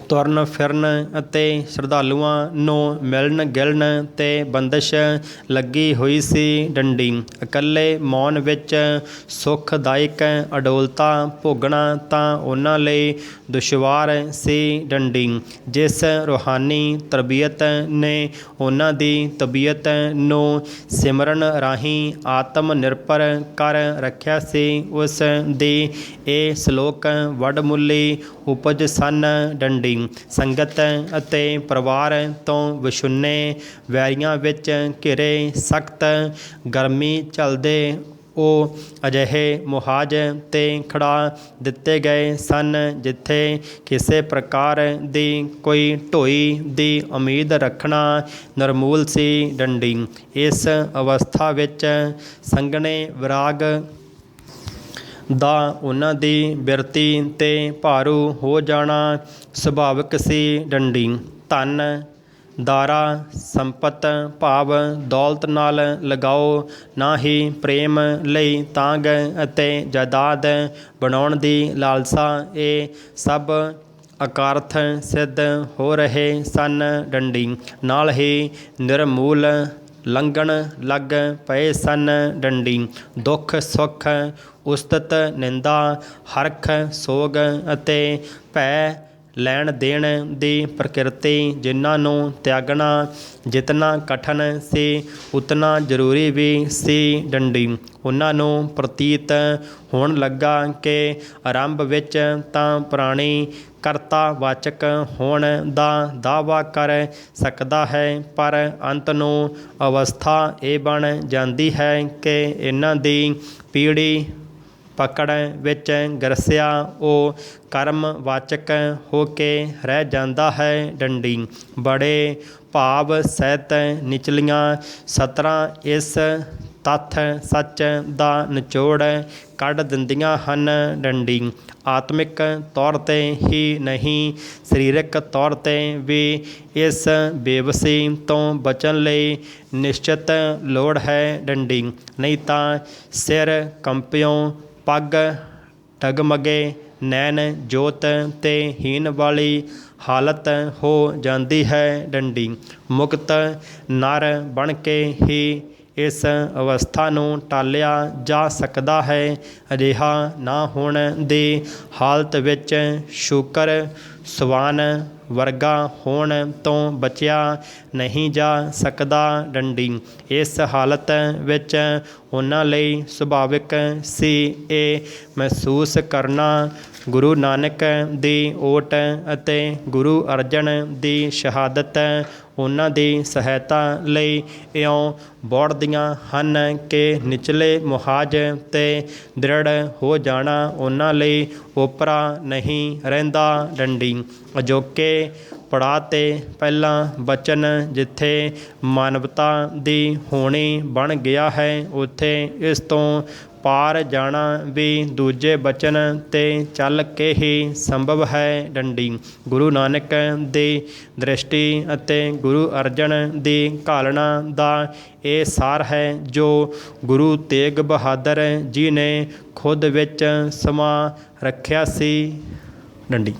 ਤੁਰਨ ਫਿਰਨ ਅਤੇ ਸ਼ਰਧਾਲੂਆਂ ਨੂੰ ਮਿਲਣ ਗਿਲਣ 'ਤੇ ਬੰਦਿਸ਼ ਲੱਗੀ ਹੋਈ ਸੀ। ਡੰਡੀ ਇਕੱਲੇ ਮੌਨ ਵਿੱਚ ਸੁਖਦਾਇਕ ਅਡੋਲਤਾ ਭੋਗਣਾ ਤਾਂ ਉਹਨਾਂ ਲਈ ਦੁਸ਼ਵਾਰ ਸੀ। ਡੰਡੀ ਜਿਸ ਰੂਹਾਨੀ ਤਰਬੀਅਤ ਨੇ ਉਹਨਾਂ ਦੀ ਤਬੀਅਤ ਨੂੰ ਸਿਮਰਨ ਰਾਹੀਂ ਆਤਮ ਨਿਰਭਰ ਕਰ ਰੱਖਿਆ ਸੀ, ਉਸ ਦੀ ਇਹ ਸ਼ਲੋਕ ਵਡਮੁੱਲੀ ਉਪਜ ਸਨ। ਡੰਡੀ ਸੰਗਤ ਅਤੇ ਪਰਿਵਾਰ ਤੋਂ ਵਿਛੁੰਨੇ ਵੈਰੀਆਂ ਵਿੱਚ ਘਿਰੇ ਸਖਤ ਗਰਮੀ ਝੱਲਦੇ ਉਹ ਅਜਿਹੇ ਮੁਹਾਜ਼ 'ਤੇ ਖੜ੍ਹਾ ਦਿੱਤੇ ਗਏ ਸਨ ਜਿੱਥੇ ਕਿਸੇ ਪ੍ਰਕਾਰ ਦੀ ਕੋਈ ਢੋਈ ਦੀ ਉਮੀਦ ਰੱਖਣਾ ਨਿਰਮੂਲ ਸੀ। ਡੰਡੀ ਇਸ ਅਵਸਥਾ ਵਿੱਚ ਸੰਘਣੇ ਵਿਰਾਗ ਦਾ ਉਹਨਾਂ ਦੀ ਬਿਰਤੀ 'ਤੇ ਭਾਰੂ ਹੋ ਜਾਣਾ ਸੁਭਾਵਿਕ ਸੀ। ਡੰਡੀ ਧਨ ਦਾਰਾ ਸੰਪਤ ਭਾਵ ਦੌਲਤ ਨਾਲ ਲਗਾਓ, ਨਾ ਹੀ ਪ੍ਰੇਮ ਲਈ ਤਾਂਘ ਅਤੇ ਜਾਇਦਾਦ ਬਣਾਉਣ ਦੀ ਲਾਲਸਾ, ਇਹ ਸਭ ਅਕਾਰਥ ਸਿੱਧ ਹੋ ਰਹੇ ਸਨ। ਡੰਡੀ ਨਾਲ ਹੀ ਨਿਰਮੂਲ ਲੰਘਣ ਲੱਗ ਪਏ ਸਨ। ਡੰਡੀ ਦੁੱਖ ਸੁੱਖ ਉਸਤਤ ਨਿੰਦਾ ਹਰਖ ਸੋਗ ਅਤੇ ਭੈ ਲੈਣ ਦੇਣ ਦੀ ਪ੍ਰਕਿਰਤੀ, ਜਿਨ੍ਹਾਂ ਨੂੰ ਤਿਆਗਣਾ ਜਿਤਨਾ ਕਠਿਨ ਸੀ ਉਤਨਾ ਜ਼ਰੂਰੀ ਵੀ ਸੀ। ਡੰਡੀ ਉਹਨਾਂ ਨੂੰ ਪ੍ਰਤੀਤ ਹੋਣ ਲੱਗਾ ਕਿ ਆਰੰਭ ਵਿੱਚ ਤਾਂ ਪ੍ਰਾਣੀ ਕਰਤਾਵਾਚਕ ਹੋਣ ਦਾ ਦਾਅਵਾ ਕਰ ਸਕਦਾ ਹੈ, ਪਰ ਅੰਤ ਨੂੰ ਅਵਸਥਾ ਇਹ ਬਣ ਜਾਂਦੀ ਹੈ ਕਿ ਇਹਨਾਂ ਦੀ ਪੀੜੀ ਪਕੜ ਵਿੱਚ ਗਰਸਿਆ ਉਹ ਕਰਮਵਾਚਕ ਹੋ ਕੇ ਰਹਿ ਜਾਂਦਾ ਹੈ। ਡੰਡੀ ਬੜੇ ਭਾਵ ਸਹਿਤ ਨਿਚਲੀਆਂ ਸਤਰਾਂ ਇਸ ਤੱਥ ਸੱਚ ਦਾ ਨਿਚੋੜ ਕੱਢ ਦਿੰਦੀਆਂ ਹਨ। ਡੰਡੀ ਆਤਮਿਕ ਤੌਰ 'ਤੇ ਹੀ ਨਹੀਂ, ਸਰੀਰਕ ਤੌਰ 'ਤੇ ਵੀ ਇਸ ਬੇਵਸੀ ਤੋਂ ਬਚਣ ਲਈ ਨਿਸ਼ਚਿਤ ਲੋੜ ਹੈ। ਡੰਡੀ ਨਹੀਂ ਤਾਂ ਸਿਰ ਕੰਪਿਓਂ ਪੱਗ ਡਗਮਗੇ ਨੈਣ ਜੋਤ 'ਤੇ ਹੀਨ ਵਾਲੀ ਹਾਲਤ ਹੋ ਜਾਂਦੀ ਹੈ। ਡੰਡੀ ਮੁਕਤ ਨਰ ਬਣ ਕੇ ਹੀ ਇਸ ਅਵਸਥਾ ਨੂੰ ਟਾਲਿਆ ਜਾ ਸਕਦਾ ਹੈ। ਅਜਿਹਾ ਨਾ ਹੋਣ ਦੀ ਹਾਲਤ ਵਿੱਚ ਸ਼ੂਕਰ ਸਵਾਨ ਵਰਗਾ ਹੋਣ ਤੋਂ ਬਚਿਆ ਨਹੀਂ ਜਾ ਸਕਦਾ। ਡੰਡੀ ਇਸ ਹਾਲਤ ਵਿੱਚ ਉਹਨਾਂ ਲਈ ਸੁਭਾਵਿਕ ਸੀ ਇਹ ਮਹਿਸੂਸ ਕਰਨਾ। ਗੁਰੂ ਨਾਨਕ ਦੀ ਓਟ ਅਤੇ ਗੁਰੂ ਅਰਜਨ ਦੀ ਸ਼ਹਾਦਤ ਉਹਨਾਂ ਦੀ ਸਹਾਇਤਾ ਲਈ ਇਉਂ ਬੋੜਦੀਆਂ ਹਨ ਕਿ ਨਿਚਲੇ ਮੁਹਾਜ਼ 'ਤੇ ਦ੍ਰਿੜ ਹੋ ਜਾਣਾ ਉਹਨਾਂ ਲਈ ਓਪਰਾ ਨਹੀਂ ਰਹਿੰਦਾ। ਡੰਡੀ ਅਜੋਕੇ ਪੜਾਅ 'ਤੇ ਪਹਿਲਾਂ ਬਚਨ ਜਿੱਥੇ ਮਾਨਵਤਾ ਦੀ ਹੋਣੀ ਬਣ ਗਿਆ ਹੈ, ਉੱਥੇ ਇਸ ਤੋਂ ਪਾਰ ਜਾਣਾ ਵੀ ਦੂਜੇ ਬਚਨ 'ਤੇ ਚੱਲ ਕੇ ਹੀ ਸੰਭਵ ਹੈ। ਡੰਡੀ ਗੁਰੂ ਨਾਨਕ ਦੀ ਦ੍ਰਿਸ਼ਟੀ ਅਤੇ ਗੁਰੂ ਅਰਜਨ ਦੀ ਘਾਲਣਾ ਦਾ ਇਹ ਸਾਰ ਹੈ ਜੋ ਗੁਰੂ ਤੇਗ ਬਹਾਦਰ ਜੀ ਨੇ ਖੁਦ ਵਿੱਚ ਸਮਾ ਰੱਖਿਆ ਸੀ। ਡੰਡੀ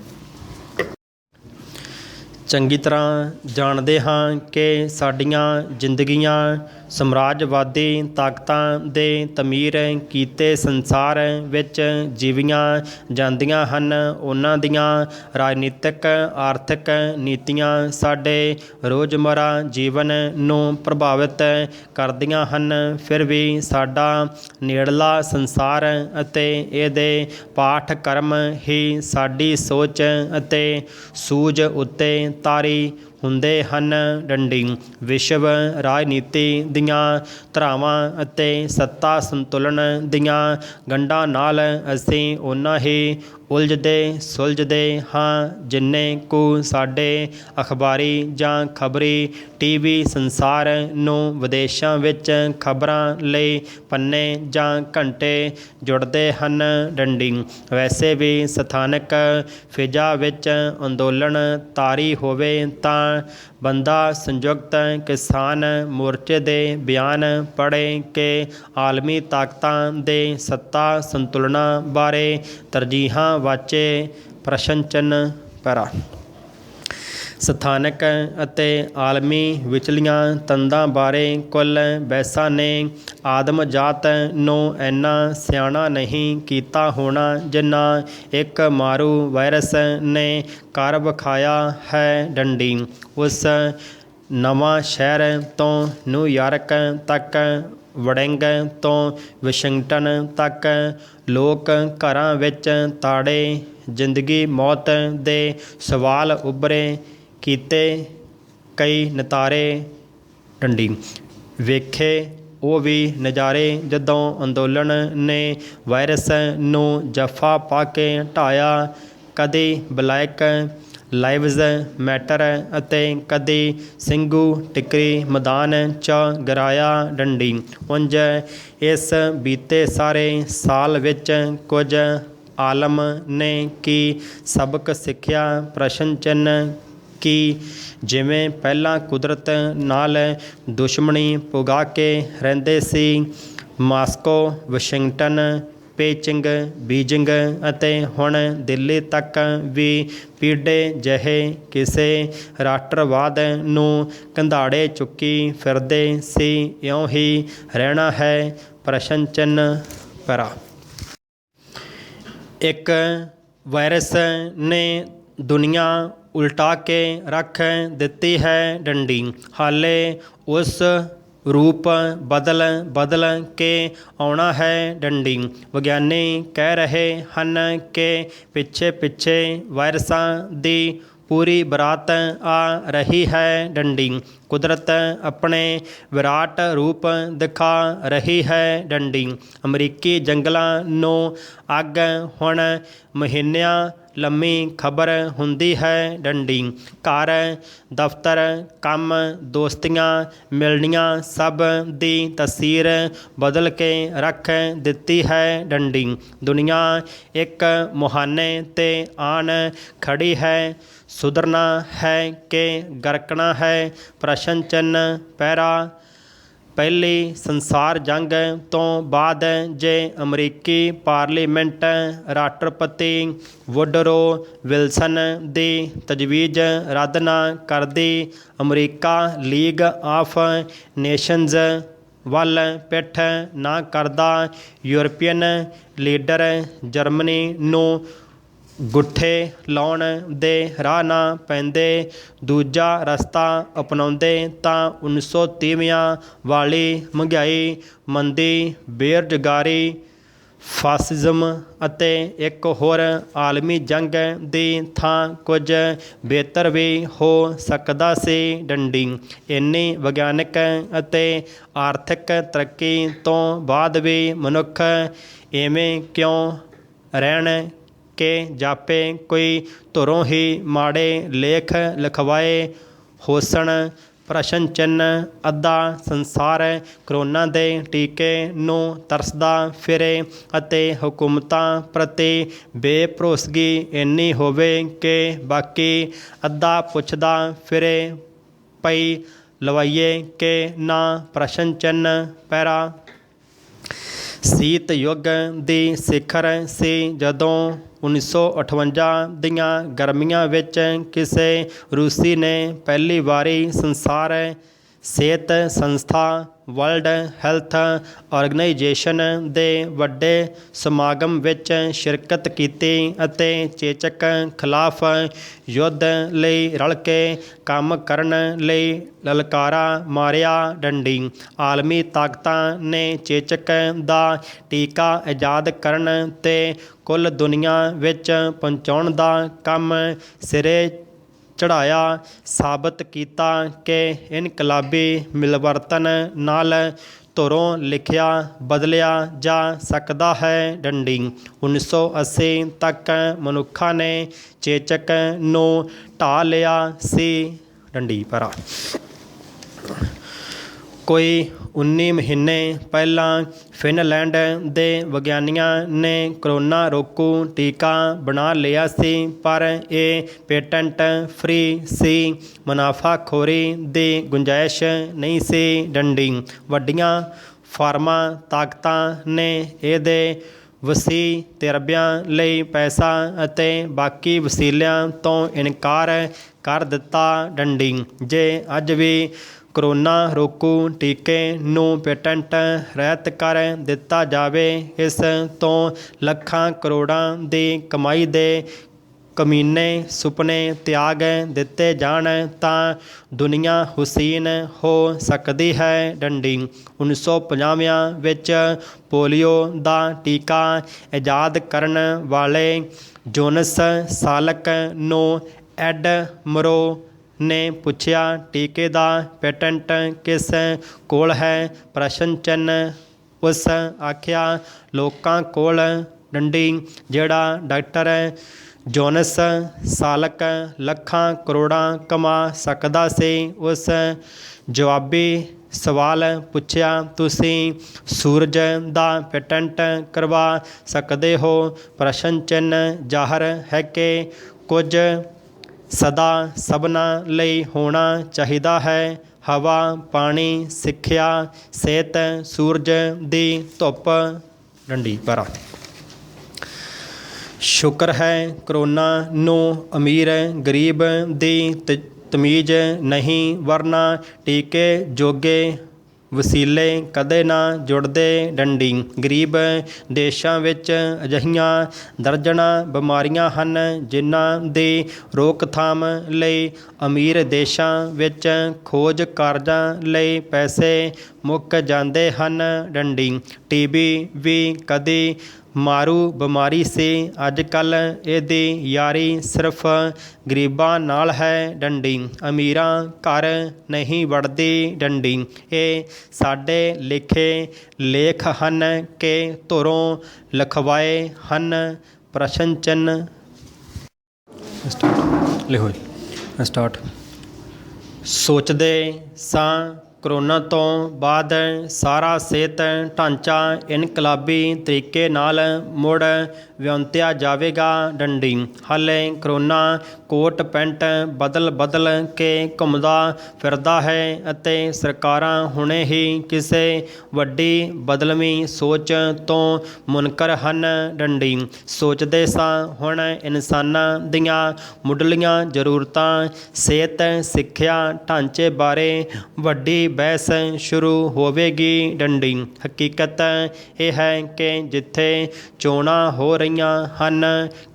ਚੰਗੀ ਤਰ੍ਹਾਂ ਜਾਣਦੇ ਹਾਂ ਕਿ ਸਾਡੀਆਂ ਜ਼ਿੰਦਗੀਆਂ ਸਾਮਰਾਜਵਾਦੀ ਤਾਕਤਾਂ ਦੇ ਤਮੀਰ ਕੀਤੇ ਸੰਸਾਰ ਵਿੱਚ ਜੀਵੀਆਂ ਜਾਂਦੀਆਂ ਹਨ। ਉਹਨਾਂ ਦੀਆਂ ਰਾਜਨੀਤਿਕ ਆਰਥਿਕ ਨੀਤੀਆਂ ਸਾਡੇ ਰੋਜ਼ਮਰਾ ਜੀਵਨ ਨੂੰ ਪ੍ਰਭਾਵਿਤ ਕਰਦੀਆਂ ਹਨ। ਫਿਰ ਵੀ ਸਾਡਾ ਨੇੜਲਾ ਸੰਸਾਰ ਅਤੇ ਇਹਦੇ ਪਾਠਕ੍ਰਮ ਹੀ ਸਾਡੀ ਸੋਚ ਅਤੇ ਸੂਝ ਉੱਤੇ ਤਾਰੀ ਹੁੰਦੇ ਹਨ। ਡੰਡੀ ਵਿਸ਼ਵ ਰਾਜਨੀਤੀ ਦੀਆਂ ਧਾਰਾਵਾਂ ਅਤੇ ਸੱਤਾ ਸੰਤੁਲਨ ਦੀਆਂ ਗੰਢਾਂ ਨਾਲ ਅਸੀਂ ਓਨਾ ਹੀ ਉਲਝਦੇ ਸੁਲਝਦੇ ਹਾਂ ਜਿੰਨੇ ਕੁ ਸਾਡੇ ਅਖਬਾਰੀ ਜਾਂ ਖਬਰੀ ਟੀਵੀ ਸੰਸਾਰ ਨੂੰ ਵਿਦੇਸ਼ਾਂ ਵਿੱਚ ਖਬਰਾਂ ਲਈ ਪੰਨੇ ਜਾਂ ਘੰਟੇ ਜੁੜਦੇ ਹਨ। ਡੰਡੀ ਵੈਸੇ ਵੀ ਸਥਾਨਕ ਫਿਜ਼ਾ ਵਿੱਚ ਅੰਦੋਲਨ ਤਾਰੀ ਹੋਵੇ ਤਾਂ ਬੰਦਾ ਸੰਯੁਕਤ ਕਿਸਾਨ ਮੋਰਚੇ ਦੇ ਬਿਆਨ ਪੜ੍ਹੇ ਕਿ ਆਲਮੀ ਤਾਕਤਾਂ ਦੇ ਸੱਤਾ ਸੰਤੁਲਨਾਂ ਬਾਰੇ ਤਰਜੀਹਾਂ ਵਾਚੇ ਪ੍ਰਸ਼ਨ ਚਿੰਨ੍ਹ ਪੈਰਾ। ਸਥਾਨਕ ਅਤੇ ਆਲਮੀ ਵਿਚਲੀਆਂ ਤੰਦਾਂ ਬਾਰੇ ਕੁੱਲ ਬਹਿਸਾਂ ਨੇ ਆਦਮ ਜਾਤ ਨੂੰ ਇੰਨਾ ਸਿਆਣਾ ਨਹੀਂ ਕੀਤਾ ਹੋਣਾ ਜਿੰਨਾ ਇੱਕ ਮਾਰੂ ਵਾਇਰਸ ਨੇ ਕਰ ਵਿਖਾਇਆ ਹੈ। ਡੰਡੀ ਉਸ ਨਵਾਂ ਸ਼ਹਿਰ ਤੋਂ ਨਿਊਯਾਰਕ ਤੱਕ ਵੜਿੰਗ ਤੋਂ ਵਾਸ਼ਿੰਗਟਨ ਤੱਕ ਲੋਕ ਘਰਾਂ ਵਿੱਚ ਤਾੜੇ ਜ਼ਿੰਦਗੀ ਮੌਤ ਦੇ ਸਵਾਲ ਉੱਭਰੇ ਕੀਤੇ ਕਈ ਨਤਾਰੇ। ਡੰਡੀ ਵੇਖੇ ਉਹ ਵੀ ਨਜ਼ਾਰੇ ਜਦੋਂ ਅੰਦੋਲਨ ਨੇ ਵਾਇਰਸ ਨੂੰ ਜੱਫਾ ਪਾ ਕੇ ਢਾਇਆ। ਕਦੀ ਬਲੈਕ ਲਾਈਵਜ਼ ਮੈਟਰ ਅਤੇ ਕਦੀ ਸਿੰਘੂ ਟਿਕਰੀ ਮੈਦਾਨ 'ਚ ਗਿਰਾਇਆ। ਡੰਡੀ ਉਂਝ ਇਸ ਬੀਤੇ ਸਾਰੇ ਸਾਲ ਵਿੱਚ ਕੁਝ ਆਲਮ ਨੇ ਕੀ ਸਬਕ ਸਿੱਖਿਆ ਪ੍ਰਸ਼ਨ ਚਿੰਨ੍ਹ ਕਿ ਜਿਵੇਂ ਪਹਿਲਾਂ ਕੁਦਰਤ ਨਾਲ ਦੁਸ਼ਮਣੀ ਪੁਗਾ ਕੇ ਰਹਿੰਦੇ ਸੀ ਮਾਸਕੋ ਵਾਸ਼ਿੰਗਟਨ ਪੇਚਿੰਗ ਬੀਜਿੰਗ ਅਤੇ ਹੁਣ ਦਿੱਲੀ ਤੱਕ ਵੀ ਪੀਡੇ ਜਿਹੇ ਕਿਸੇ ਰਾਸ਼ਟਰਵਾਦ ਨੂੰ ਕੰਧਾੜੇ ਚੁੱਕੀ ਫਿਰਦੇ ਸੀ ਇਉਂ ਹੀ ਰਹਿਣਾ ਹੈ ਪ੍ਰਸ਼ਨ ਚਿੰਨ੍ਹ ਪੈਰਾ। ਇੱਕ ਵਾਇਰਸ ਨੇ ਦੁਨੀਆ ਉਲਟਾ ਕੇ ਰੱਖ ਦਿੱਤੀ ਹੈ। ਡੰਡੀ ਹਾਲੇ ਉਸ ਰੂਪ ਬਦਲ ਕੇ ਆਉਣਾ ਹੈ। ਡੰਡੀ ਵਿਗਿਆਨੀ ਕਹਿ ਰਹੇ ਹਨ ਕਿ ਪਿੱਛੇ ਵਾਇਰਸਾਂ ਦੀ ਪੂਰੀ ਬਰਾਤ ਆ ਰਹੀ ਹੈ। ਡੰਡੀ ਕੁਦਰਤ ਆਪਣੇ ਵਿਰਾਟ ਰੂਪ ਦਿਖਾ ਰਹੀ ਹੈ। ਡੰਡੀ ਅਮਰੀਕੀ ਜੰਗਲਾਂ ਨੂੰ ਅੱਗ ਹੁਣ ਮਹੀਨਿਆਂ ਲੰਮੀ ਖਬਰ ਹੁੰਦੀ ਹੈ। ਡੰਡੀ ਘਰ ਦਫ਼ਤਰ ਕੰਮ ਦੋਸਤੀਆਂ ਮਿਲਣੀਆਂ ਸਭ ਦੀ ਤਸਵੀਰ ਬਦਲ ਕੇ ਰੱਖ ਦਿੱਤੀ ਹੈ। ਡੰਡੀ ਦੁਨੀਆ ਇੱਕ ਮੁਹਾਨੇ 'ਤੇ ਆਣ ਖੜੀ ਹੈ। ਸੁਧਰਨਾ ਹੈ ਕਿ ਗਰਕਣਾ ਹੈ ਪ੍ਰਸ਼ਨ ਚਿੰਨ੍ਹ ਪੈਰਾ। ਪਹਿਲੀ ਸੰਸਾਰ ਜੰਗ ਤੋਂ ਬਾਅਦ ਜੇ ਅਮਰੀਕੀ ਪਾਰਲੀਮੈਂਟ ਰਾਸ਼ਟਰਪਤੀ ਵੁਡਰੋ ਵਿਲਸਨ ਦੀ ਤਜਵੀਜ਼ ਰੱਦ ਨਾ ਕਰਦੀ ਅਮਰੀਕਾ ਲੀਗ ਆਫ ਨੇਸ਼ਨਜ਼ ਵੱਲ ਪਿੱਠ ਨਾ ਕਰਦਾ ਯੂਰਪੀਅਨ ਲੀਡਰ ਜਰਮਨੀ ਨੂੰ ਗੁੱਠੇ ਲਾਉਣ ਦੇ ਰਾਹ ਨਾ ਪੈਂਦੇ ਦੂਜਾ ਰਸਤਾ ਅਪਣਾਉਂਦੇ ਤਾਂ 1930ਵਿਆਂ ਵਾਲੀ ਮਹਿੰਗਾਈ ਮੰਦੀ ਬੇਰੁਜ਼ਗਾਰੀ ਫਾਸਿਜ਼ਮ ਅਤੇ ਇੱਕ ਹੋਰ ਆਲਮੀ ਜੰਗ ਦੀ ਥਾਂ ਕੁਝ ਬਿਹਤਰ ਵੀ ਹੋ ਸਕਦਾ ਸੀ। ਡੰਡੀ ਇੰਨੀ ਵਿਗਿਆਨਕ ਅਤੇ ਆਰਥਿਕ ਤਰੱਕੀ ਤੋਂ ਬਾਅਦ ਵੀ ਮਨੁੱਖ ਇਵੇਂ ਕਿਉਂ ਰਹਿਣ ਕਿ ਜਾਪੇ ਕੋਈ ਧੁਰੋਂ ਹੀ ਮਾੜੇ ਲੇਖ ਲਿਖਵਾਏ ਹੋਸਣ ਪ੍ਰਸ਼ਨ ਚਿੰਨ੍ਹ ਅੱਧਾ ਸੰਸਾਰ ਕਰੋਨਾ ਦੇ ਟੀਕੇ ਨੂੰ ਤਰਸਦਾ ਫਿਰੇ ਅਤੇ ਹਕੂਮਤਾਂ ਪ੍ਰਤੀ ਬੇਭਰੋਸਗੀ ਇੰਨੀ ਹੋਵੇ ਕਿ ਬਾਕੀ ਅੱਧਾ ਪੁੱਛਦਾ ਫਿਰੇ ਪਈ ਲਵਾਈਏ ਕਿ ਨਾ ਪ੍ਰਸ਼ਨ ਚਿੰਨ੍ਹ ਪੈਰਾ। ਸੀਤ ਯੁੱਗ ਦੀ ਸਿਖਰ ਸੀ ਜਦੋਂ 1958 ਦੀਆਂ ਗਰਮੀਆਂ ਵਿੱਚ ਕਿਸੇ ਰੂਸੀ ਨੇ ਪਹਿਲੀ ਵਾਰੀ ਸੰਸਾਰ ਸਿਹਤ ਸੰਸਥਾ ਵਰਲਡ ਹੈਲਥ ਆਰਗੇਨਾਈਜੇਸ਼ਨ ਦੇ ਵੱਡੇ ਸਮਾਗਮ ਵਿੱਚ ਸ਼ਿਰਕਤ ਕੀਤੀ ਅਤੇ ਚੇਚਕ ਖਿਲਾਫ ਯੁੱਧ ਲਈ ਰਲ ਕੇ ਕੰਮ ਕਰਨ ਲਈ ਲਲਕਾਰਾ ਮਾਰਿਆ। ਡੰਡੀ ਆਲਮੀ ਤਾਕਤਾਂ ਨੇ ਚੇਚਕ ਦਾ ਟੀਕਾ ਇਜਾਦ ਕਰਨ ਅਤੇ ਕੁੱਲ ਦੁਨੀਆ ਵਿੱਚ ਪਹੁੰਚਾਉਣ ਦਾ ਕੰਮ ਸਿਰੇ ਚੜ੍ਹਾਇਆ। ਸਾਬਤ ਕੀਤਾ ਕਿ ਇਨਕਲਾਬੀ ਮਿਲਵਰਤਨ ਨਾਲ ਧੁਰੋਂ ਲਿਖਿਆ ਬਦਲਿਆ ਜਾ ਸਕਦਾ ਹੈ। ਡੰਡੀ 1980 ਤੱਕ ਮਨੁੱਖਾਂ ਨੇ ਚੇਚਕ ਨੂੰ ਢਾਹ ਲਿਆ ਸੀ। ਡੰਡੀ ਭਰਾ ਕੋਈ 19 ਮਹੀਨੇ ਪਹਿਲਾਂ ਫਿਨਲੈਂਡ ਦੇ ਵਿਗਿਆਨੀਆਂ ਨੇ ਕਰੋਨਾ ਰੋਕੂ ਟੀਕਾ ਬਣਾ ਲਿਆ ਸੀ, ਪਰ ਇਹ ਪੇਟੈਂਟ ਫ੍ਰੀ ਸੀ। ਮੁਨਾਫਾਖੋਰੀ ਦੀ ਗੁੰਜਾਇਸ਼ ਨਹੀਂ ਸੀ। ਡੰਡੀ ਵੱਡੀਆਂ ਫਾਰਮਾ ਤਾਕਤਾਂ ਨੇ ਇਹਦੇ ਵਸੀਹ ਤਜਰਬਿਆਂ ਲਈ ਪੈਸਾ ਅਤੇ ਬਾਕੀ ਵਸੀਲਿਆਂ ਤੋਂ ਇਨਕਾਰ ਕਰ ਦਿੱਤਾ। ਡੰਡੀ ਜੇ ਅੱਜ ਵੀ ਕਰੋਨਾ ਰੋਕੂ ਟੀਕੇ ਨੂੰ ਪੇਟੈਂਟ ਰਹਿਤ ਕਰ ਦਿੱਤਾ ਜਾਵੇ, ਇਸ ਤੋਂ ਲੱਖਾਂ ਕਰੋੜਾਂ ਦੀ ਕਮਾਈ ਦੇ ਕਮੀਨੇ ਸੁਪਨੇ ਤਿਆਗ ਦਿੱਤੇ ਜਾਣ ਤਾਂ ਦੁਨੀਆ ਹੁਸੀਨ ਹੋ ਸਕਦੀ ਹੈ। ਡੰਡੀ 1950 ਵਿੱਚ ਪੋਲੀਓ ਦਾ ਟੀਕਾ ਇਜਾਦ ਕਰਨ ਵਾਲੇ ਜੋਨਸ ਸਾਲਕ ਨੂੰ ਐਡਮਰੋ ਨੇ ਪੁੱਛਿਆ, ਟੀਕੇ ਦਾ ਪੇਟੈਂਟ ਕਿਸ ਕੋਲ ਹੈ? ਪ੍ਰਸ਼ਨ ਚਿੰਨ੍ਹ। ਉਸ ਆਖਿਆ, ਲੋਕਾਂ ਕੋਲ। ਡੰਡੀ ਜਿਹੜਾ ਡਾਕਟਰ ਜੋਨਸ ਸਾਲਕ ਲੱਖਾਂ ਕਰੋੜਾਂ ਕਮਾ ਸਕਦਾ ਸੀ, ਉਸ ਜਵਾਬੀ ਸਵਾਲ ਪੁੱਛਿਆ, ਤੁਸੀਂ ਸੂਰਜ ਦਾ ਪੇਟੈਂਟ ਕਰਵਾ ਸਕਦੇ ਹੋ? ਪ੍ਰਸ਼ਨ ਚਿੰਨ੍ਹ। ਜ਼ਾਹਰ ਹੈ ਕਿ ਕੁਝ ਸਦਾ ਸਭਨਾਂ ਲਈ ਹੋਣਾ ਚਾਹੀਦਾ ਹੈ। ਹਵਾ, ਪਾਣੀ, ਸਿੱਖਿਆ, ਸਿਹਤ, ਸੂਰਜ ਦੀ ਧੁੱਪ। ਡੰਡੀ ਭਰਾ ਸ਼ੁਕਰ ਹੈ ਕਰੋਨਾ ਨੂੰ ਅਮੀਰ ਗਰੀਬ ਦੀ ਤਮੀਜ਼ ਨਹੀਂ, ਵਰਨਾ ਟੀਕੇ ਜੋਗੇ ਵਸੀਲੇ ਕਦੇ ਨਾ ਜੁੜਦੇ। ਡੰਡੀ ਗਰੀਬ ਦੇਸ਼ਾਂ ਵਿੱਚ ਅਜਿਹੀਆਂ ਦਰਜਨਾਂ ਬਿਮਾਰੀਆਂ ਹਨ ਜਿਨ੍ਹਾਂ ਦੀ ਰੋਕਥਾਮ ਲਈ ਅਮੀਰ ਦੇਸ਼ਾਂ ਵਿੱਚ ਖੋਜ ਕਾਰਜਾਂ ਲਈ ਪੈਸੇ ਮੁੱਕ ਜਾਂਦੇ ਹਨ। ਡੰਡੀ ਟੀਬੀ ਵੀ ਕਦੀ ਮਾਰੂ ਬਿਮਾਰੀ ਸੀ, ਅੱਜ ਕੱਲ੍ਹ ਇਹਦੀ ਯਾਰੀ ਸਿਰਫ ਗਰੀਬਾਂ ਨਾਲ ਹੈ। ਡੰਡੀ ਅਮੀਰਾਂ ਘਰ ਨਹੀਂ ਵੜਦੀ। ਡੰਡੀ ਇਹ ਸਾਡੇ ਲਿਖੇ ਲੇਖ ਹਨ ਕਿ ਧੁਰੋਂ ਲਿਖਵਾਏ ਹਨ? ਪ੍ਰਸ਼ਨ ਚਿੰਨ੍ਹ। ਲਿਖੋ ਸਟਾਰਟ। ਸੋਚਦੇ ਸਾਂ ਕਰੋਨਾ ਤੋਂ ਬਾਅਦ ਸਾਰਾ ਸਿਹਤ ਢਾਂਚਾ ਇਨਕਲਾਬੀ ਤਰੀਕੇ ਨਾਲ ਮੁੜ ਵਿਉਂਤਿਆ ਜਾਵੇਗਾ। ਡੰਡੀ ਹਾਲੇ ਕਰੋਨਾ ਕੋਟ ਪੈਂਟ ਬਦਲ ਕੇ ਘੁੰਮਦਾ ਫਿਰਦਾ ਹੈ ਅਤੇ ਸਰਕਾਰਾਂ ਹੁਣੇ ਹੀ ਕਿਸੇ ਵੱਡੀ ਬਦਲਵੀਂ ਸੋਚ ਤੋਂ ਮੁਨਕਰ ਹਨ। ਡੰਡੀ ਸੋਚਦੇ ਸਾਂ ਹੁਣ ਇਨਸਾਨਾਂ ਦੀਆਂ ਮੁੱਢਲੀਆਂ ਜ਼ਰੂਰਤਾਂ ਸਿਹਤ ਸਿੱਖਿਆ ਢਾਂਚੇ ਬਾਰੇ ਵੱਡੀ ਬਹਿਸ ਸ਼ੁਰੂ ਹੋਵੇਗੀ। ਡੰਡੀ ਹਕੀਕਤ ਇਹ ਹੈ ਕਿ ਜਿੱਥੇ ਚੋਣਾਂ ਹੋ ਰਹੀਆਂ ਹਨ,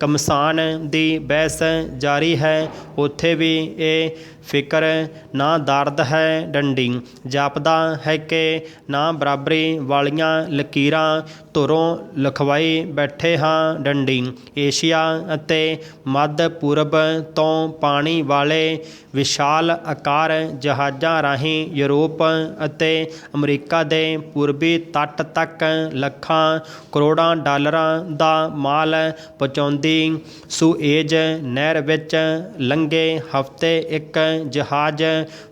ਘਮਸਾਨ ਦੀ ਬਹਿਸ ਜਾਰੀ ਹੈ, ਉੱਥੇ ਵੀ ਇਹ ਫਿਕਰ ਨਾ ਦਰਦ ਹੈ। ਡੰਡੀ ਜਾਪਦਾ ਹੈ ਕਿ ਨਾ ਬਰਾਬਰੀ ਵਾਲੀਆਂ ਲਕੀਰਾਂ ਧੁਰੋਂ ਲਿਖਵਾਈ ਬੈਠੇ ਹਾਂ। ਡੰਡੀ ਏਸ਼ੀਆ ਅਤੇ ਮੱਧ ਪੂਰਬ ਤੋਂ ਪਾਣੀ ਵਾਲੇ ਵਿਸ਼ਾਲ ਆਕਾਰ ਜਹਾਜ਼ਾਂ ਰਾਹੀਂ ਯੂਰਪ ਅਤੇ ਅਮਰੀਕਾ ਦੇ ਪੂਰਬੀ ਤੱਟ ਤੱਕ ਲੱਖਾਂ ਕਰੋੜਾਂ ਡਾਲਰਾਂ ਦਾ ਮਾਲ ਪਹੁੰਚਾਉਂਦੀ ਸੁਏਜ਼ ਨਹਿਰ ਵਿੱਚ ਲੰਘੇ ਹਫ਼ਤੇ ਇੱਕ ਜਹਾਜ਼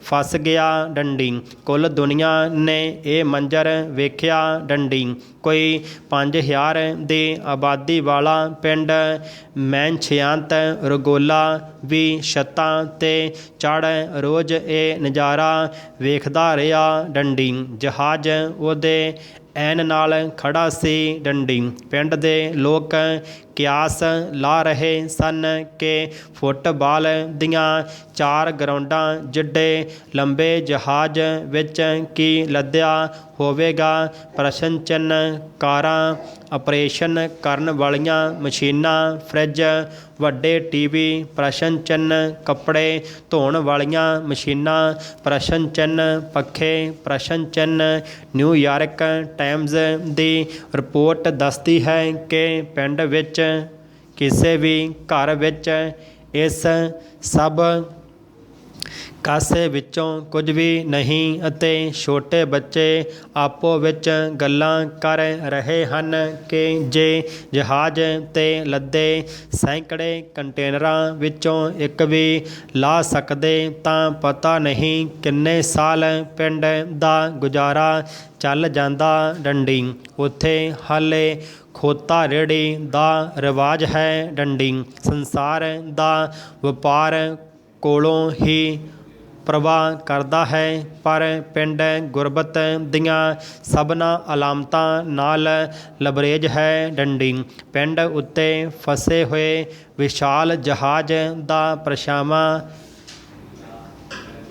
ਫਸ ਗਿਆ। ਡੰਡੀ ਕੁੱਲ ਦੁਨੀਆ ਨੇ ਇਹ ਮੰਜ਼ਰ ਵੇਖਿਆ। ਡੰਡੀ ਕੋਈ 5000 ਦੀ ਆਬਾਦੀ ਵਾਲਾ ਪਿੰਡ ਮੈਨਸ਼ਿਆਂਤ ਰਗੋਲਾ ਵੀ ਛੱਤਾਂ 'ਤੇ ਚੜ੍ਹ ਰੋਜ਼ ਇਹ ਨਜ਼ਾਰਾ ਵੇਖਦਾ ਰਿਹਾ। ਡੰਡੀ ਜਹਾਜ਼ ਉਹਦੇ ਐਨ ਨਾਲ ਖੜਾ ਸੀ ਡੰਡੀ। ਪਿੰਡ ਦੇ ਲੋਕ ਕਿਆਸ ਲਾ ਰਹੇ ਸਨ ਕਿ ਫੁੱਟਬਾਲ ਦੀਆਂ 4 ਗਰਾਊਂਡਾਂ ਜਿੱਡੇ ਲੰਬੇ ਜਹਾਜ਼ ਵਿੱਚ ਕੀ ਲੱਦਿਆ ਹੋਵੇਗਾ। ਪ੍ਰਸ਼ਨ ਚਿੰਨ੍ਹ। ਕਾਰਾਂ, ਆਪਰੇਸ਼ਨ ਕਰਨ ਵਾਲੀਆਂ ਮਸ਼ੀਨਾਂ, ਫਰਿੱਜ, ਵੱਡੇ ਟੀਵੀ, ਪ੍ਰਸ਼ਨ ਚਿੰਨ੍ਹ। ਕੱਪੜੇ ਧੋਣ ਵਾਲੀਆਂ ਮਸ਼ੀਨਾਂ, ਪ੍ਰਸ਼ਨ ਚਿੰਨ੍ਹ। ਪੱਖੇ, ਪ੍ਰਸ਼ਨ ਚਿੰਨ੍ਹ। ਨਿਊਯਾਰਕ ਟਾਈਮਜ਼ ਦੀ ਰਿਪੋਰਟ ਦੱਸਦੀ ਹੈ ਕਿ ਪਿੰਡ ਵਿੱਚ ਕਿਸੇ ਵੀ ਘਰ ਵਿੱਚ ਇਸ ਸਭ ਕਾਸੇ ਵਿੱਚੋਂ ਕੁਝ ਵੀ ਨਹੀਂ ਅਤੇ ਛੋਟੇ ਬੱਚੇ ਆਪੋ ਵਿੱਚ ਗੱਲਾਂ ਕਰ ਰਹੇ ਹਨ ਕਿ ਜੇ ਜਹਾਜ਼ 'ਤੇ ਲੱਦੇ ਸੈਂਕੜੇ ਕੰਟੇਨਰਾਂ ਵਿੱਚੋਂ ਇੱਕ ਵੀ ਲਾ ਸਕਦੇ ਤਾਂ ਪਤਾ ਨਹੀਂ ਕਿੰਨੇ ਸਾਲ ਪਿੰਡ ਦਾ ਗੁਜ਼ਾਰਾ ਚੱਲ ਜਾਂਦਾ। ਡੰਡੀ। ਉੱਥੇ ਹਾਲੇ ਖੋਤਾ ਰੇਹੜੀ ਦਾ ਰਿਵਾਜ ਹੈ। ਡੰਡੀ। ਸੰਸਾਰ ਦਾ ਵਪਾਰ ਕੋਲੋਂ ਹੀ ਪ੍ਰਵਾਹ ਕਰਦਾ ਹੈ, ਪਰ ਪਿੰਡ ਗੁਰਬਤ ਦੀਆਂ ਸਭਨਾਂ ਅਲਾਮਤਾਂ ਨਾਲ ਲਬਰੇਜ਼ ਹੈ। ਡੰਡੀ। ਪਿੰਡ ਉੱਤੇ ਫਸੇ ਹੋਏ ਵਿਸ਼ਾਲ ਜਹਾਜ਼ ਦਾ ਪਰਛਾਵਾਂ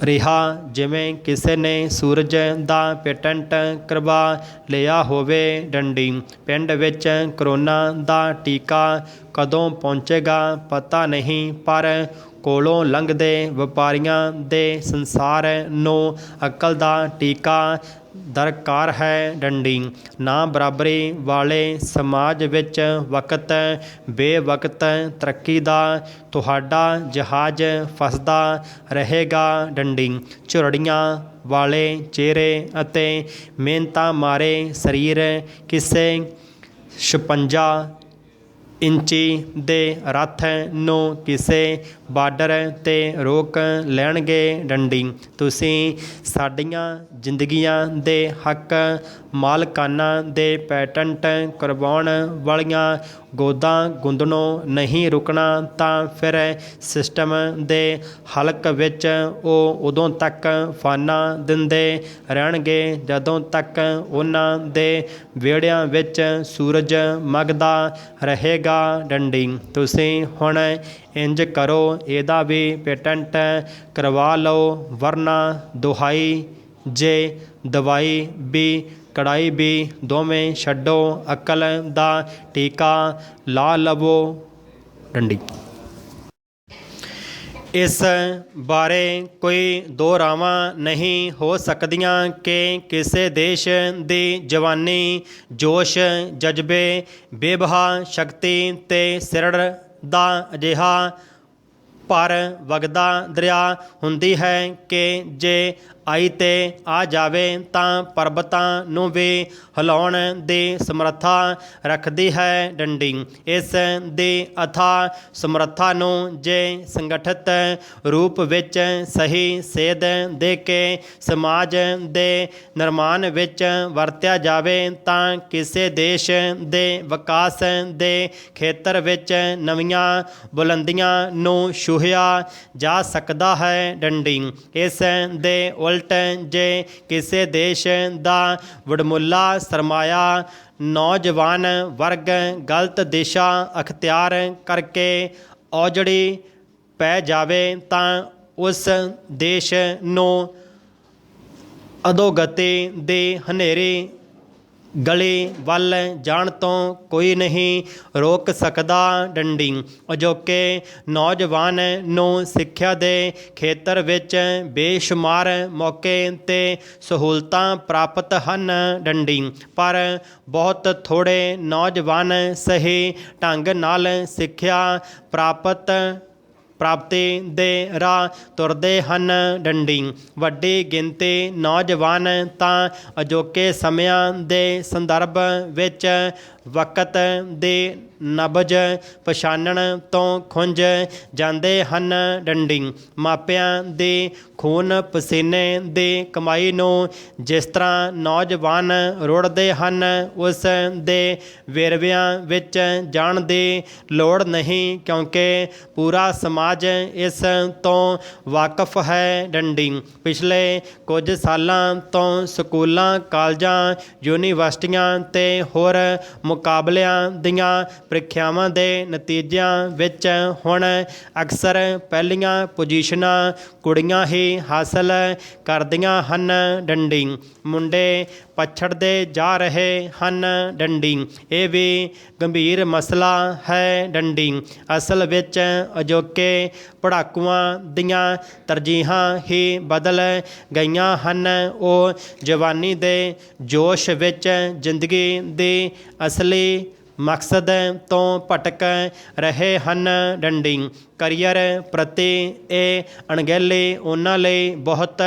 ਰਿਹਾ ਜਿਵੇਂ ਕਿਸੇ ਨੇ ਸੂਰਜ ਦਾ ਪੇਟੈਂਟ ਕਰਵਾ ਲਿਆ ਹੋਵੇ। ਡੰਡੀ। ਪਿੰਡ ਵਿੱਚ ਕਰੋਨਾ ਦਾ ਟੀਕਾ ਕਦੋਂ ਪਹੁੰਚੇਗਾ ਪਤਾ ਨਹੀਂ, ਪਰ ਕੋਲੋਂ ਲੰਘਦੇ ਵਪਾਰੀਆਂ ਦੇ ਸੰਸਾਰ ਨੂੰ ਅਕਲ ਦਾ ਟੀਕਾ ਦਰਕਾਰ ਹੈ। ਡੰਡੀ। ਨਾ ਬਰਾਬਰੀ ਵਾਲੇ ਸਮਾਜ ਵਿੱਚ ਵਕਤ ਬੇਵਕਤ ਤਰੱਕੀ ਦਾ ਤੁਹਾਡਾ ਜਹਾਜ਼ ਫਸਦਾ ਰਹੇਗਾ। ਡੰਡੀ। ਝੁਰੜੀਆਂ ਵਾਲੇ ਚਿਹਰੇ ਅਤੇ ਮਿਹਨਤਾਂ ਮਾਰੇ ਸਰੀਰ ਕਿਸੇ 56 ਇੰਚੀ ਦੇ ਰੱਥ ਨੂੰ ਕਿਸੇ ਬਾਰਡਰ 'ਤੇ ਰੋਕ ਲੈਣਗੇ। ਡੰਡੀ। ਤੁਸੀਂ ਸਾਡੀਆਂ ਜ਼ਿੰਦਗੀਆਂ ਦੇ ਹੱਕ ਮਾਲਕਾਨਾਂ ਦੇ ਪੈਟੈਂਟ ਕਰਵਾਉਣ ਵਾਲੀਆਂ ਗੋਦਾਂ ਗੁੰਦਣੋਂ ਨਹੀਂ ਰੁਕਣਾ ਤਾਂ ਫਿਰ ਸਿਸਟਮ ਦੇ ਹਲਕ ਵਿੱਚ ਉਹ ਉਦੋਂ ਤੱਕ ਫਾਨਾ ਦਿੰਦੇ ਰਹਿਣਗੇ ਜਦੋਂ ਤੱਕ ਉਹਨਾਂ ਦੇ ਵਿਹੜਿਆਂ ਵਿੱਚ ਸੂਰਜ ਮਘਦਾ ਰਹੇਗਾ। ਡੰਡੀ। ਤੁਸੀਂ ਹੁਣ ਇੰਜ ਕਰੋ, ਇਹਦਾ ਵੀ ਪੇਟੈਂਟ ਕਰਵਾ ਲਓ, ਵਰਨਾ ਦੁਹਾਈ ਜੇ ਦਵਾਈ ਵੀ ਕੜਾਈ ਵੀ ਦੋਵੇਂ ਛੱਡੋ, ਅਕਲ ਦਾ ਟੀਕਾ ਲਾ ਲਵੋ। ਡੰਡੀ। ਇਸ ਬਾਰੇ ਕੋਈ ਦੋ ਰਾਵਾਂ ਨਹੀਂ ਹੋ ਸਕਦੀਆਂ ਕਿ ਕਿਸੇ ਦੇਸ਼ ਦੀ ਜਵਾਨੀ, ਜੋਸ਼, ਜਜ਼ਬੇ, ਬੇਬਹਾ ਸ਼ਕਤੀ ਤੇ ਸਿਰੜ ਦਾ ਅਜਿਹਾ ਭਰ ਵਗਦਾ ਦਰਿਆ ਹੁੰਦੀ ਹੈ ਕਿ ਜੇ ਆਈ ਤੇ ਆ ਜਾਵੇ ਤਾਂ ਪਰਬਤਾਂ ਨੂੰ ਵੀ ਹਿਲਾਉਣ ਦੀ ਸਮਰੱਥਾ ਰੱਖਦੀ ਹੈ। ਡੰਡੀ। ਇਸ ਦੀ ਅਥਾਹ ਸਮਰੱਥਾ ਨੂੰ ਜੇ ਸੰਗਠਿਤ ਰੂਪ ਵਿੱਚ ਸਹੀ ਸੇਧ ਦੇ ਕੇ ਸਮਾਜ ਦੇ ਨਿਰਮਾਣ ਵਿੱਚ ਵਰਤਿਆ ਜਾਵੇ ਤਾਂ ਕਿਸੇ ਦੇਸ਼ ਦੇ ਵਿਕਾਸ ਦੇ ਖੇਤਰ ਵਿੱਚ ਨਵੀਆਂ ਬੁਲੰਦੀਆਂ ਨੂੰ ਛੂਹਿਆ ਜਾ ਸਕਦਾ ਹੈ। ਡੰਡੀ। ਇਸ ਦੇ ਉਲਟ ਜੇ ਕਿਸੇ ਦੇਸ਼ ਦਾ ਵਡਮੁੱਲਾ ਸਰਮਾਇਆ ਨੌਜਵਾਨ ਵਰਗ ਗਲਤ ਦਿਸ਼ਾ ਅਖਤਿਆਰ ਕਰਕੇ ਔਜੜੀ ਪੈ ਜਾਵੇ ਤਾਂ ਉਸ ਦੇਸ਼ ਨੂੰ ਅਧੋਗਤੀ ਦੀ ਹਨੇਰੀ ਗਲੀ ਵੱਲ ਜਾਣ ਤੋਂ ਕੋਈ ਨਹੀਂ ਰੋਕ ਸਕਦਾ। ਡੰਡੀ। ਅਜੋਕੇ ਨੌਜਵਾਨ ਨੂੰ ਸਿੱਖਿਆ ਦੇ ਖੇਤਰ ਵਿੱਚ ਬੇਸ਼ੁਮਾਰ ਮੌਕੇ ਤੇ ਸਹੂਲਤਾਂ ਪ੍ਰਾਪਤ ਹਨ। ਡੰਡੀ। ਪਰ ਬਹੁਤ ਥੋੜ੍ਹੇ ਨੌਜਵਾਨ ਸਹੀ ਢੰਗ ਨਾਲ ਸਿੱਖਿਆ ਪ੍ਰਾਪਤੀ ਦੇ ਰਾਹ ਤੁਰਦੇ ਹਨ। ਡੰਡੀ। ਵੱਡੀ ਗਿਣਤੀ ਨੌਜਵਾਨ ਤਾਂ ਅਜੋਕੇ ਸਮਿਆਂ ਦੇ ਸੰਦਰਭ ਵਿੱਚ ਵਕਤ ਦੀ ਨਬਜ਼ ਪਛਾਣਨ ਤੋਂ ਖੁੰਝ ਜਾਂਦੇ ਹਨ। ਡੰਡੀ। ਮਾਪਿਆਂ ਦੀ ਖੂਨ ਪਸੀਨੇ ਦੀ ਕਮਾਈ ਨੂੰ ਜਿਸ ਤਰ੍ਹਾਂ ਨੌਜਵਾਨ ਰੁੜਦੇ ਹਨ, ਉਸ ਦੇ ਵੇਰਵਿਆਂ ਵਿੱਚ ਜਾਣ ਦੀ ਲੋੜ ਨਹੀਂ, ਕਿਉਂਕਿ ਪੂਰਾ ਸਮਾਜ ਸਮਾਜ ਇਸ ਤੋਂ ਵਾਕਫ ਹੈ ਡੰਡੀ। ਪਿਛਲੇ ਕੁਝ ਸਾਲਾਂ ਤੋਂ ਸਕੂਲਾਂ, ਕਾਲਜਾਂ, ਯੂਨੀਵਰਸਿਟੀਆਂ ਤੇ ਹੋਰ ਮੁਕਾਬਲਿਆਂ ਦੀਆਂ ਪ੍ਰੀਖਿਆਵਾਂ ਦੇ ਨਤੀਜਿਆਂ ਵਿੱਚ ਹੁਣ ਅਕਸਰ ਪਹਿਲੀਆਂ ਪੋਜੀਸ਼ਨਾਂ ਕੁੜੀਆਂ ਹੀ ਹਾਸਲ ਕਰਦੀਆਂ ਹਨ ਡੰਡੀ। ਮੁੰਡੇ ਪਛੜਦੇ ਜਾ ਰਹੇ ਹਨ ਡੰਡੀ। ਇਹ ਵੀ ਗੰਭੀਰ ਮਸਲਾ ਹੈ ਡੰਡੀ। ਅਸਲ ਵਿੱਚ ਅਜੋਕੇ ਪੜ੍ਹਾਕੂਆਂ ਦੀਆਂ ਤਰਜੀਹਾਂ ਹੀ ਬਦਲ ਗਈਆਂ ਹਨ। ਉਹ ਜਵਾਨੀ ਦੇ ਜੋਸ਼ ਵਿੱਚ ਜ਼ਿੰਦਗੀ ਦੀ ਅਸਲੀ ਮਕਸਦ ਤੋਂ ਭਟਕ ਰਹੇ ਹਨ ਡੰਡੀ। ਕਰੀਅਰ ਪ੍ਰਤੀ ਇਹ ਅਣਗਹਿਲੀ ਉਹਨਾਂ ਲਈ ਬਹੁਤ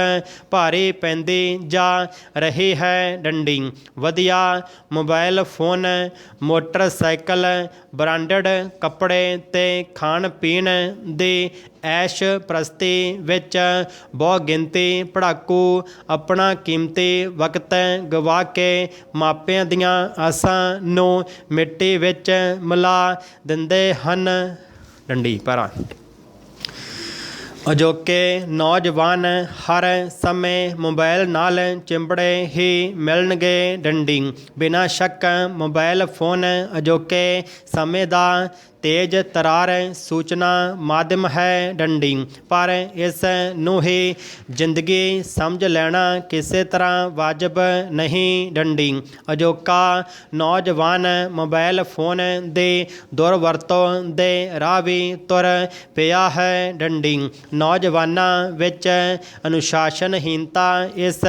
ਭਾਰੀ ਪੈਂਦੀ ਜਾ ਰਹੀ ਹੈ ਡੰਡੀ। ਵਧੀਆ ਮੋਬਾਈਲ ਫੋਨ, ਮੋਟਰਸਾਈਕਲ, ਬ੍ਰਾਂਡਡ ਕੱਪੜੇ ਤੇ ਖਾਣ ਪੀਣ ਦੀ ਐਸ਼ ਪ੍ਰਸਤੀ ਵਿੱਚ ਬਹੁ ਗਿਣਤੀ ਪੜ੍ਹਾਕੂ ਆਪਣਾ ਕੀਮਤੀ ਵਕਤ ਗਵਾ ਕੇ ਮਾਪਿਆਂ ਦੀਆਂ ਆਸਾਂ ਨੂੰ ਮਿੱਟੀ ਵਿੱਚ ਮਿਲਾ ਦਿੰਦੇ ਹਨ ਡੰਡੀ। ਪਰ ਅਜੋਕੇ ਨੌਜਵਾਨ ਹਰ ਸਮੇਂ ਮੋਬਾਈਲ ਨਾਲ ਚਿੰਬੜੇ ਹੀ ਮਿਲਣਗੇ ਡੰਡੀ। ਬਿਨਾਂ ਸ਼ੱਕ ਮੋਬਾਈਲ ਫੋਨ ਅਜੋਕੇ ਸਮੇਂ ਦਾ ਤੇਜ਼ ਤਰਾਰ ਸੂਚਨਾ ਮਾਧਿਅਮ ਹੈ ਡੰਡੀ। ਪਰ ਇਸ ਨੂੰ ਹੀ ਜ਼ਿੰਦਗੀ ਸਮਝ ਲੈਣਾ ਕਿਸੇ ਤਰ੍ਹਾਂ ਵਾਜਬ ਨਹੀਂ ਡੰਡੀ। ਅਜੋਕਾ ਨੌਜਵਾਨ ਮੋਬਾਈਲ ਫੋਨ ਦੀ ਦੁਰਵਰਤੋਂ ਦੇ ਰਾਹ ਵੀ ਤੁਰ ਪਿਆ ਹੈ ਡੰਡੀ। ਨੌਜਵਾਨਾਂ ਵਿੱਚ ਅਨੁਸ਼ਾਸਨਹੀਨਤਾ ਇਸ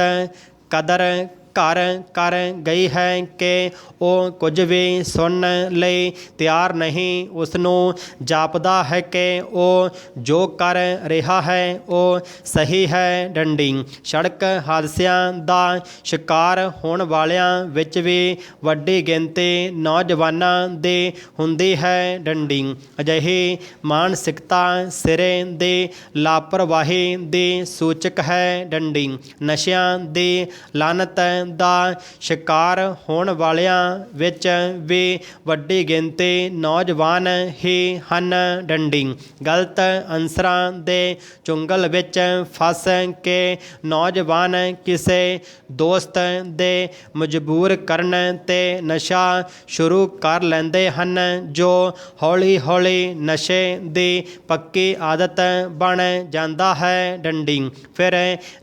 ਕਦਰ ਘਰ ਕਰ ਗਈ ਹੈ ਕਿ ਉਹ ਕੁਝ ਵੀ ਸੁਣਨ ਲਈ ਤਿਆਰ ਨਹੀਂ। ਉਸ ਨੂੰ ਜਾਪਦਾ ਹੈ ਕਿ ਉਹ ਜੋ ਕਰ ਰਿਹਾ ਹੈ ਉਹ ਸਹੀ ਹੈ ਡੰਡੀ। ਸੜਕ ਹਾਦਸਿਆਂ ਦਾ ਸ਼ਿਕਾਰ ਹੋਣ ਵਾਲਿਆਂ ਵਿੱਚ ਵੀ ਵੱਡੀ ਗਿਣਤੀ ਨੌਜਵਾਨਾਂ ਦੀ ਹੁੰਦੀ ਹੈ ਡੰਡੀ। ਅਜਿਹੀ ਮਾਨਸਿਕਤਾ ਸਿਰੇ ਦੀ ਲਾਪਰਵਾਹੀ ਦੀ ਸੂਚਕ ਹੈ ਡੰਡੀ। ਨਸ਼ਿਆਂ ਦੀ ਲਾਨਤ ਦਾ ਸ਼ਿਕਾਰ ਹੋਣ ਵਾਲਿਆਂ ਵਿੱਚ ਵੀ ਵੱਡੀ ਗਿਣਤੀ ਨੌਜਵਾਨ ਹੀ ਹਨ ਡੰਡੀ। ਗਲਤ ਅਨਸਰਾਂ ਦੇ ਚੁੰਗਲ ਵਿੱਚ ਫਸ ਕੇ ਨੌਜਵਾਨ ਕਿਸੇ ਦੋਸਤ ਦੇ ਮਜਬੂਰ ਕਰਨ 'ਤੇ ਨਸ਼ਾ ਸ਼ੁਰੂ ਕਰ ਲੈਂਦੇ ਹਨ, ਜੋ ਹੌਲੀ ਹੌਲੀ ਨਸ਼ੇ ਦੀ ਪੱਕੀ ਆਦਤ ਬਣ ਜਾਂਦਾ ਹੈ ਡੰਡੀ। ਫਿਰ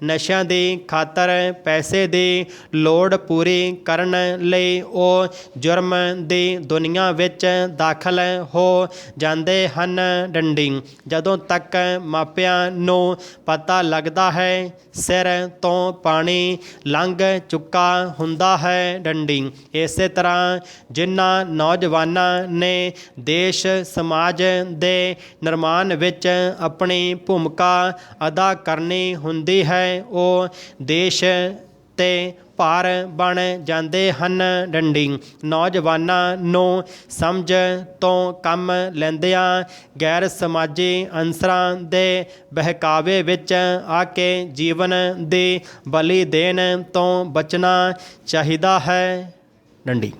ਨਸ਼ਿਆਂ ਦੀ ਖਾਤਰ ਪੈਸੇ ਦੀ ਲੋੜ ਪੂਰੀ ਕਰਨ ਲਈ ਉਹ ਜੁਰਮ ਦੀ ਦੁਨੀਆ ਵਿੱਚ ਦਾਖਲ ਹੋ ਜਾਂਦੇ ਹਨ ਡੰਡੀ। ਜਦੋਂ ਤੱਕ ਮਾਪਿਆਂ ਨੂੰ ਪਤਾ ਲੱਗਦਾ ਹੈ ਸਿਰ ਤੋਂ ਪਾਣੀ ਲੰਘ ਚੁੱਕਾ ਹੁੰਦਾ ਹੈ ਡੰਡੀ। ਇਸੇ ਤਰ੍ਹਾਂ ਜਿਨ੍ਹਾਂ ਨੌਜਵਾਨਾਂ ਨੇ ਦੇਸ਼ ਸਮਾਜ ਦੇ ਨਿਰਮਾਣ ਵਿੱਚ ਆਪਣੀ ਭੂਮਿਕਾ ਅਦਾ ਕਰਨੀ ਹੁੰਦੀ ਹੈ, ਉਹ ਦੇਸ਼ ਤੇ ਭਾਰ ਬਣ ਜਾਂਦੇ ਹਨ ਡੰਡੀ। ਨੌਜਵਾਨਾਂ ਨੂੰ ਸਮਝ ਤੋਂ ਕੰਮ ਲੈਂਦਿਆਂ ਗੈਰ ਸਮਾਜੀ ਅਨਸਰਾਂ ਦੇ ਬਹਿਕਾਵੇ ਵਿੱਚ ਆ ਕੇ ਜੀਵਨ ਦੀ ਬਲੀ ਦੇਣ ਤੋਂ ਬਚਣਾ ਚਾਹੀਦਾ ਹੈ ਡੰਡੀ।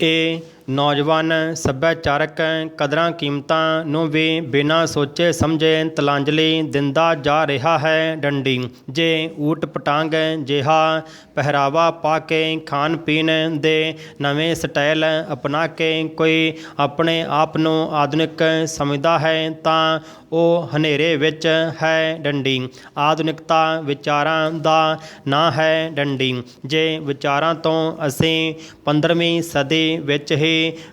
ਇਹ ਨੌਜਵਾਨ ਸੱਭਿਆਚਾਰਕ ਕਦਰਾਂ ਕੀਮਤਾਂ ਨੂੰ ਵੀ ਬਿਨਾਂ ਸੋਚੇ ਸਮਝੇ ਤਲਾਂਜਲੀ ਦਿੰਦਾ ਜਾ ਰਿਹਾ ਹੈ ਡੰਡੀ। ਜੇ ਊਟ ਪਟਾਂਗ ਜਿਹਾ ਪਹਿਰਾਵਾ ਪਾ ਕੇ ਖਾਣ ਪੀਣ ਦੇ ਨਵੇਂ ਸਟਾਈਲ ਅਪਣਾ ਕੇ ਕੋਈ ਆਪਣੇ ਆਪ ਨੂੰ ਆਧੁਨਿਕ ਸਮਝਦਾ ਹੈ ਤਾਂ ਉਹ ਹਨੇਰੇ ਵਿੱਚ ਹੈ ਡੰਡੀ। ਆਧੁਨਿਕਤਾ ਵਿਚਾਰਾਂ ਦਾ ਨਾਂ ਹੈ ਡੰਡੀ। ਜੇ ਵਿਚਾਰਾਂ ਤੋਂ ਅਸੀਂ 15ਵੀਂ ਸਦੀ ਵਿੱਚ ਹੀ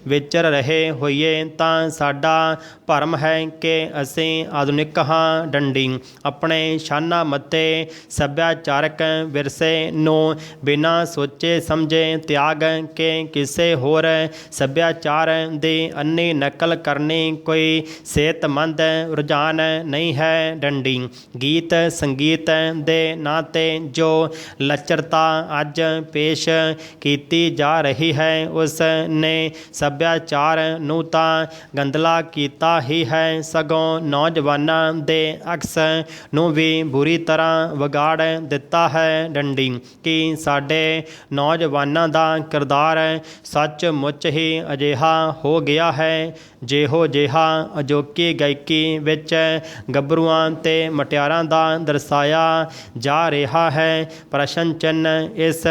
ਵਿਚਰ ਰਹੇ ਹੋਈਏ ਤਾਂ ਸਾਡਾ ਭਰਮ ਹੈ ਕਿ ਅਸੀਂ ਆਧੁਨਿਕ ਹਾਂ ਡੰਡੀ। ਆਪਣੇ ਸ਼ਾਨਾ ਮੱਤੇ ਸੱਭਿਆਚਾਰਕ ਵਿਰਸੇ ਨੂੰ ਬਿਨਾਂ ਸੋਚੇ ਸਮਝੇ ਤਿਆਗ ਕੇ ਕਿਸੇ ਹੋਰ ਸੱਭਿਆਚਾਰ ਦੀ ਅੰਨੀ ਨਕਲ ਕਰਨੀ ਕੋਈ ਸਿਹਤਮੰਦ ਰੁਝਾਨ ਨਹੀਂ ਹੈ ਡੰਡੀ। ਗੀਤ ਸੰਗੀਤ ਦੇ ਨਾਂ 'ਤੇ ਜੋ ਲੱਚਰਤਾ ਅੱਜ ਪੇਸ਼ ਕੀਤੀ ਜਾ ਰਹੀ ਹੈ ਉਸ ਨੇ ਸੱਭਿਆਚਾਰ ਨੂੰ ਤਾਂ ਗੰਦਲਾ ਕੀਤਾ ਹੀ ਹੈ, ਸਗੋਂ ਨੌਜਵਾਨਾਂ ਦੇ ਅਕਸ ਨੂੰ ਵੀ ਬੁਰੀ ਤਰ੍ਹਾਂ ਵਿਗਾੜ ਦਿੱਤਾ ਹੈ ਡੰਡੀ। ਕਿ ਸਾਡੇ ਨੌਜਵਾਨਾਂ ਦਾ ਕਿਰਦਾਰ ਸੱਚਮੁੱਚ ਹੀ ਅਜਿਹਾ ਹੋ ਗਿਆ ਹੈ ਜਿਹੋ ਜਿਹਾ ਅਜੋਕੀ ਗਾਇਕੀ ਵਿੱਚ ਗੱਭਰੂਆਂ ਤੇ ਮੁਟਿਆਰਾਂ ਦਾ ਦਰਸਾਇਆ ਜਾ ਰਿਹਾ ਹੈ। ਪ੍ਰਸ਼ਨ ਚਿੰਨ੍ਹ ਇਸ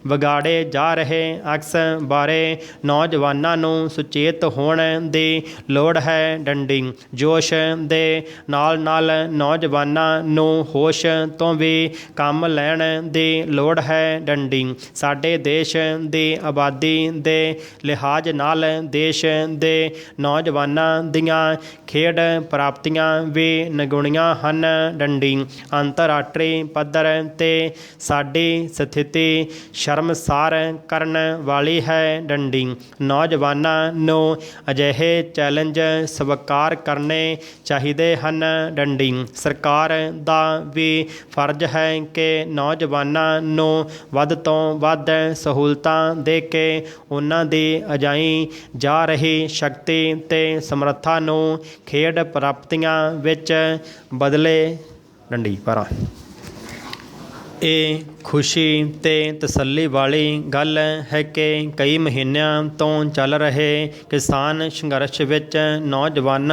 ਵਿਗਾੜੇ ਜਾ ਰਹੇ ਅਕਸ ਬਾਰੇ ਨੌਜਵਾਨਾਂ ਨੂੰ ਸੁਚੇਤ ਹੋਣ ਦੀ ਲੋੜ ਹੈ। ਡੰਡੀ ਜੋਸ਼ ਦੇ ਨਾਲ ਨਾਲ ਨੌਜਵਾਨਾਂ ਨੂੰ ਹੋਸ਼ ਤੋਂ ਵੀ ਕੰਮ ਲੈਣ ਦੀ ਲੋੜ ਹੈ। ਡੰਡੀ ਸਾਡੇ ਦੇਸ਼ ਦੀ ਆਬਾਦੀ ਦੇ ਲਿਹਾਜ਼ ਨਾਲ ਦੇਸ਼ ਦੇ ਨੌਜਵਾਨਾਂ ਦੀਆਂ ਖੇਡ ਪ੍ਰਾਪਤੀਆਂ ਵੀ ਨਿਗੁਣੀਆਂ ਹਨ। ਡੰਡੀ ਅੰਤਰਰਾਸ਼ਟਰੀ ਪੱਧਰ 'ਤੇ ਸਾਡੀ ਸਥਿਤੀ ਸ਼ਰਮਸਾਰ ਕਰਨ ਵਾਲੀ ਹੈ। ਡੰਡੀ ਨੌਜਵਾਨਾਂ ਨੂੰ ਅਜਿਹੇ ਚੈਲੰਜ ਸਵੀਕਾਰ ਕਰਨੇ ਚਾਹੀਦੇ ਹਨ। ਡੰਡੀ ਸਰਕਾਰ ਦਾ ਵੀ ਫਰਜ਼ ਹੈ ਕਿ ਨੌਜਵਾਨਾਂ ਨੂੰ ਵੱਧ ਤੋਂ ਵੱਧ ਸਹੂਲਤਾਂ ਦੇ ਕੇ ਉਹਨਾਂ ਦੀ ਅਜਾਈ ਜਾ ਰਹੀ ਸ਼ਕਤੀ ਤੇ ਸਮਰੱਥਾ ਨੂੰ ਖੇਡ ਪ੍ਰਾਪਤੀਆਂ ਵਿੱਚ ਬਦਲੇ। ਡੰਡੀ ਪਾਰਾ ਇਹ ਖੁਸ਼ੀ ਤੇ ਤਸੱਲੀ ਵਾਲੀ ਗੱਲ ਹੈ ਕਿ ਕਈ ਮਹੀਨਿਆਂ ਤੋਂ ਚੱਲ ਰਹੇ ਕਿਸਾਨ ਸੰਘਰਸ਼ ਵਿੱਚ ਨੌਜਵਾਨ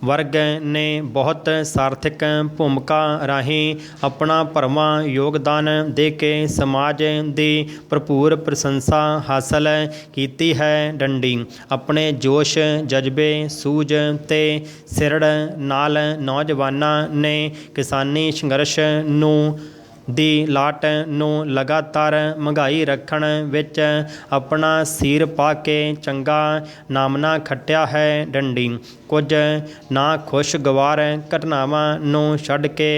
ਵਰਗ ਨੇ ਬਹੁਤ ਸਾਰਥਕ ਭੂਮਿਕਾ ਰਾਹੀਂ ਆਪਣਾ ਭਰਵਾਂ ਯੋਗਦਾਨ ਦੇ ਕੇ ਸਮਾਜ ਦੀ ਭਰਪੂਰ ਪ੍ਰਸ਼ੰਸਾ ਹਾਸਲ ਕੀਤੀ ਹੈ। ਡੰਡੀ ਆਪਣੇ ਜੋਸ਼ ਜਜ਼ਬੇ ਸੂਝ ਤੇ ਸਿਰੜ ਨਾਲ ਨੌਜਵਾਨਾਂ ਨੇ ਕਿਸਾਨੀ ਸੰਘਰਸ਼ ਨੂੰ ਦੀ ਲਾਟ ਨੂੰ ਲਗਾਤਾਰ ਮਹਿੰਗਾਈ ਰੱਖਣ ਵਿੱਚ ਆਪਣਾ ਸੀਰ ਪਾ ਕੇ ਚੰਗਾ ਨਾਮਣਾ ਖੱਟਿਆ ਹੈ। ਡੰਡੀ ਕੁਝ ਨਾ ਖੁਸ਼ਗਵਾਰ ਘਟਨਾਵਾਂ ਨੂੰ ਛੱਡ ਕੇ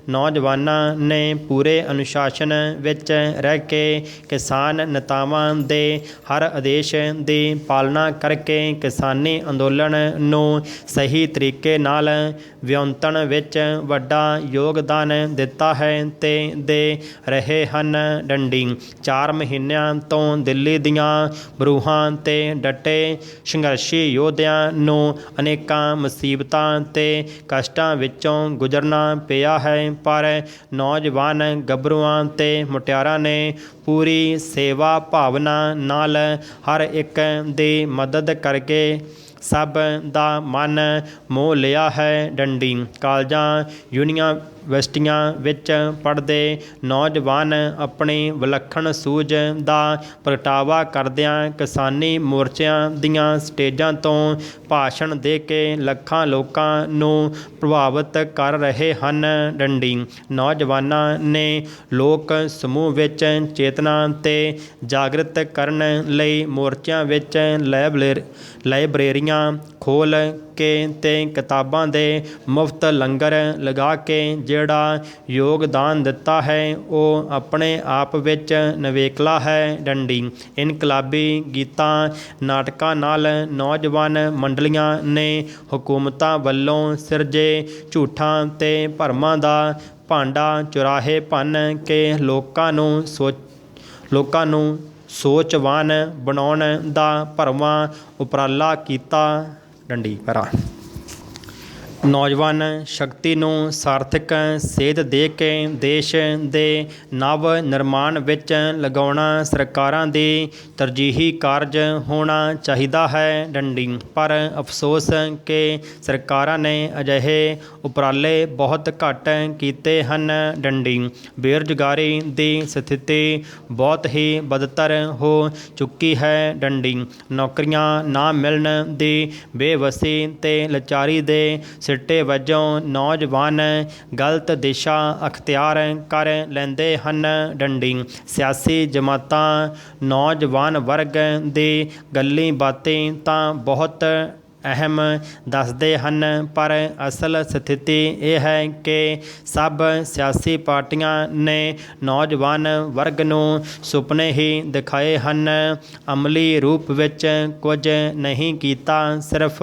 ਨੌਜਵਾਨਾਂ ਨੇ ਪੂਰੇ ਅਨੁਸ਼ਾਸਨ ਵਿੱਚ ਰਹਿ ਕੇ ਕਿਸਾਨ ਨੇਤਾਵਾਂ ਦੇ ਹਰ ਆਦੇਸ਼ ਦੀ ਪਾਲਣਾ ਕਰਕੇ ਕਿਸਾਨੀ ਅੰਦੋਲਨ ਨੂੰ ਸਹੀ ਤਰੀਕੇ ਨਾਲ ਵਿਉਂਤਣ ਵਿੱਚ ਵੱਡਾ ਯੋਗਦਾਨ ਦਿੱਤਾ ਹੈ ਤੇ ਦੇ ਰਹੇ ਹਨ। ਡੰਡੀ 4 ਮਹੀਨਿਆਂ ਤੋਂ ਦਿੱਲੀ ਦੀਆਂ ਬਰੂਹਾਂ 'ਤੇ ਡਟੇ ਸੰਘਰਸ਼ੀ ਯੋਧਿਆਂ ਨੂੰ ਅਨੇਕਾਂ ਮੁਸੀਬਤਾਂ ਤੇ ਕਸ਼ਟਾਂ ਵਿੱਚੋਂ ਗੁਜ਼ਰਨਾ ਪਿਆ ਹੈ, ਪਰ ਨੌਜਵਾਨ ਗੱਭਰੂਆਂ ਤੇ ਮੁਟਿਆਰਾਂ ਨੇ ਪੂਰੀ ਸੇਵਾ ਭਾਵਨਾ ਨਾਲ ਹਰ ਇੱਕ ਦੀ ਮਦਦ ਕਰਕੇ ਸਭ ਦਾ ਮਨ ਮੋਹ ਲਿਆ ਹੈ। ਡੰਡੀ ਕਾਲਜਾਂ ਯੂਨੀਵਰਸਿਟੀਆਂ ਵਿੱਚ ਪੜ੍ਹਦੇ ਨੌਜਵਾਨ ਆਪਣੀ ਵਿਲੱਖਣ ਸੂਝ ਦਾ ਪ੍ਰਗਟਾਵਾ ਕਰਦਿਆਂ ਕਿਸਾਨੀ ਮੋਰਚਿਆਂ ਦੀਆਂ ਸਟੇਜਾਂ ਤੋਂ ਭਾਸ਼ਣ ਦੇ ਕੇ ਲੱਖਾਂ ਲੋਕਾਂ ਨੂੰ ਪ੍ਰਭਾਵਿਤ ਕਰ ਰਹੇ ਹਨ। ਡੰਡੀ ਨੌਜਵਾਨਾਂ ਨੇ ਲੋਕ ਸਮੂਹ ਵਿੱਚ ਚੇਤਨਾ ਤੇ ਜਾਗਰਿਤ ਕਰਨ ਲਈ ਮੋਰਚਿਆਂ ਵਿੱਚ ਲਾਇਬ੍ਰੇਰੀਆਂ ਖੋਲ੍ਹ ਕੇ ਤੇ ਕਿਤਾਬਾਂ ਦੇ ਮੁਫਤ ਲੰਗਰ ਲਗਾ ਕੇ ਜਿਹੜਾ ਯੋਗਦਾਨ ਦਿੱਤਾ ਹੈ ਉਹ ਆਪਣੇ ਆਪ ਵਿੱਚ ਨਿਵੇਕਲਾ ਹੈ। ਡੰਡੀ ਇਨਕਲਾਬੀ ਗੀਤਾਂ ਨਾਟਕਾਂ ਨਾਲ ਨੌਜਵਾਨ ਮੰਡਲੀਆਂ ਨੇ ਹਕੂਮਤਾਂ ਵੱਲੋਂ ਸਿਰਜੇ ਝੂਠਾਂ ਤੇ ਭਰਮਾਂ ਦਾ ਭਾਂਡਾ ਚੁਰਾਹੇ ਭੰਨ ਕੇ ਲੋਕਾਂ ਨੂੰ ਸੋਚਵਾਨ ਬਣਾਉਣ ਦਾ ਭਰਵਾਂ ਉਪਰਾਲਾ ਕੀਤਾ। ਡੰਡੀ ਪੈਰਾ ਨੌਜਵਾਨ ਸ਼ਕਤੀ ਨੂੰ ਸਾਰਥਕ ਸੇਧ ਦੇ ਕੇ ਦੇਸ਼ ਦੇ ਨਵ ਨਿਰਮਾਣ ਵਿੱਚ ਲਗਾਉਣਾ ਸਰਕਾਰਾਂ ਦੀ ਤਰਜੀਹੀ ਕਾਰਜ ਹੋਣਾ ਚਾਹੀਦਾ ਹੈ। ਡੰਡੀ ਪਰ ਅਫਸੋਸ ਕਿ ਸਰਕਾਰਾਂ ਨੇ ਅਜਿਹੇ ਉਪਰਾਲੇ ਬਹੁਤ ਘੱਟ ਕੀਤੇ ਹਨ। ਡੰਡੀ ਬੇਰੁਜ਼ਗਾਰੀ ਦੀ ਸਥਿਤੀ ਬਹੁਤ ਹੀ ਬਦਤਰ ਹੋ ਚੁੱਕੀ ਹੈ। ਡੰਡੀ ਨੌਕਰੀਆਂ ਨਾ ਮਿਲਣ ਦੀ ਬੇਵਸੀ ਤੇ ਲਾਚਾਰੀ ਦੇ ਸਿੱਟੇ ਵਜੋਂ ਨੌਜਵਾਨ ਗਲਤ ਦਿਸ਼ਾ ਅਖਤਿਆਰ ਕਰ ਲੈਂਦੇ ਹਨ। ਡੰਡੀ ਸਿਆਸੀ ਜਮਾਤਾਂ ਨੌਜਵਾਨ ਵਰਗ ਦੀ ਗੱਲੀਂ ਬਾਤੀਂ ਤਾਂ ਬਹੁਤ ਅਹਿਮ ਦੱਸਦੇ ਹਨ, ਪਰ ਅਸਲ ਸਥਿਤੀ ਇਹ ਹੈ ਕਿ ਸਭ ਸਿਆਸੀ ਪਾਰਟੀਆਂ ਨੇ ਨੌਜਵਾਨ ਵਰਗ ਨੂੰ ਸੁਪਨੇ ਹੀ ਦਿਖਾਏ ਹਨ, ਅਮਲੀ ਰੂਪ ਵਿੱਚ ਕੁਝ ਨਹੀਂ ਕੀਤਾ, ਸਿਰਫ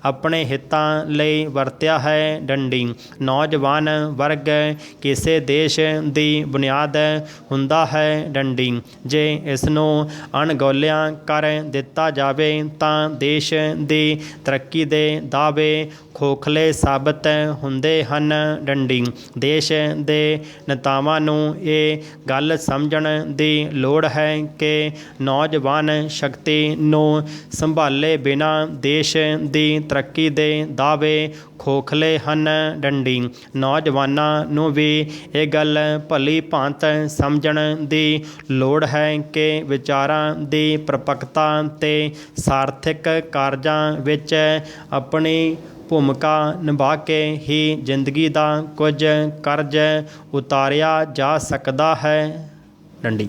ਆਪਣੇ ਹਿੱਤਾਂ ਲਈ ਵਰਤਿਆ ਹੈ। ਡੰਡੀ ਨੌਜਵਾਨ ਵਰਗ ਕਿਸੇ ਦੇਸ਼ ਦੀ ਬੁਨਿਆਦ ਹੁੰਦਾ ਹੈ। ਡੰਡੀ ਜੇ ਇਸ ਨੂੰ ਅਣਗੌਲਿਆ ਕਰ ਦਿੱਤਾ ਜਾਵੇ ਤਾਂ ਦੇਸ਼ ਦੀ ਤਰੱਕੀ ਦੇ ਦਾਅਵੇ ਖੋਖਲੇ ਸਾਬਤ ਹੁੰਦੇ ਹਨ। ਡੰਡੀ। ਦੇਸ਼ ਦੇ ਨੇਤਾਵਾਂ ਨੂੰ ਇਹ ਗੱਲ ਸਮਝਣ ਦੀ ਲੋੜ ਹੈ ਕਿ ਨੌਜਵਾਨ ਸ਼ਕਤੀ ਨੂੰ ਸੰਭਾਲੇ ਬਿਨਾਂ ਦੇਸ਼ ਦੀ ਤਰੱਕੀ ਦੇ ਦਾਅਵੇ ਖੋਖਲੇ ਹਨ। ਡੰਡੀ। ਨੌਜਵਾਨਾਂ ਨੂੰ ਵੀ ਇਹ ਗੱਲ ਭਲੀ ਭਾਂਤ ਸਮਝਣ ਦੀ ਲੋੜ ਹੈ ਕਿ ਵਿਚਾਰਾਂ ਦੀ ਪਰਿਪੱਕਤਾ ਅਤੇ ਸਾਰਥਿਕ ਕਾਰਜਾਂ ਵਿੱਚ ਆਪਣੀ ਭੂਮਿਕਾ ਨਿਭਾ ਕੇ ਹੀ ਜ਼ਿੰਦਗੀ ਦਾ ਕੁਝ ਕਰਜ਼ ਉਤਾਰਿਆ ਜਾ ਸਕਦਾ ਹੈ। ਡੰਡੀ।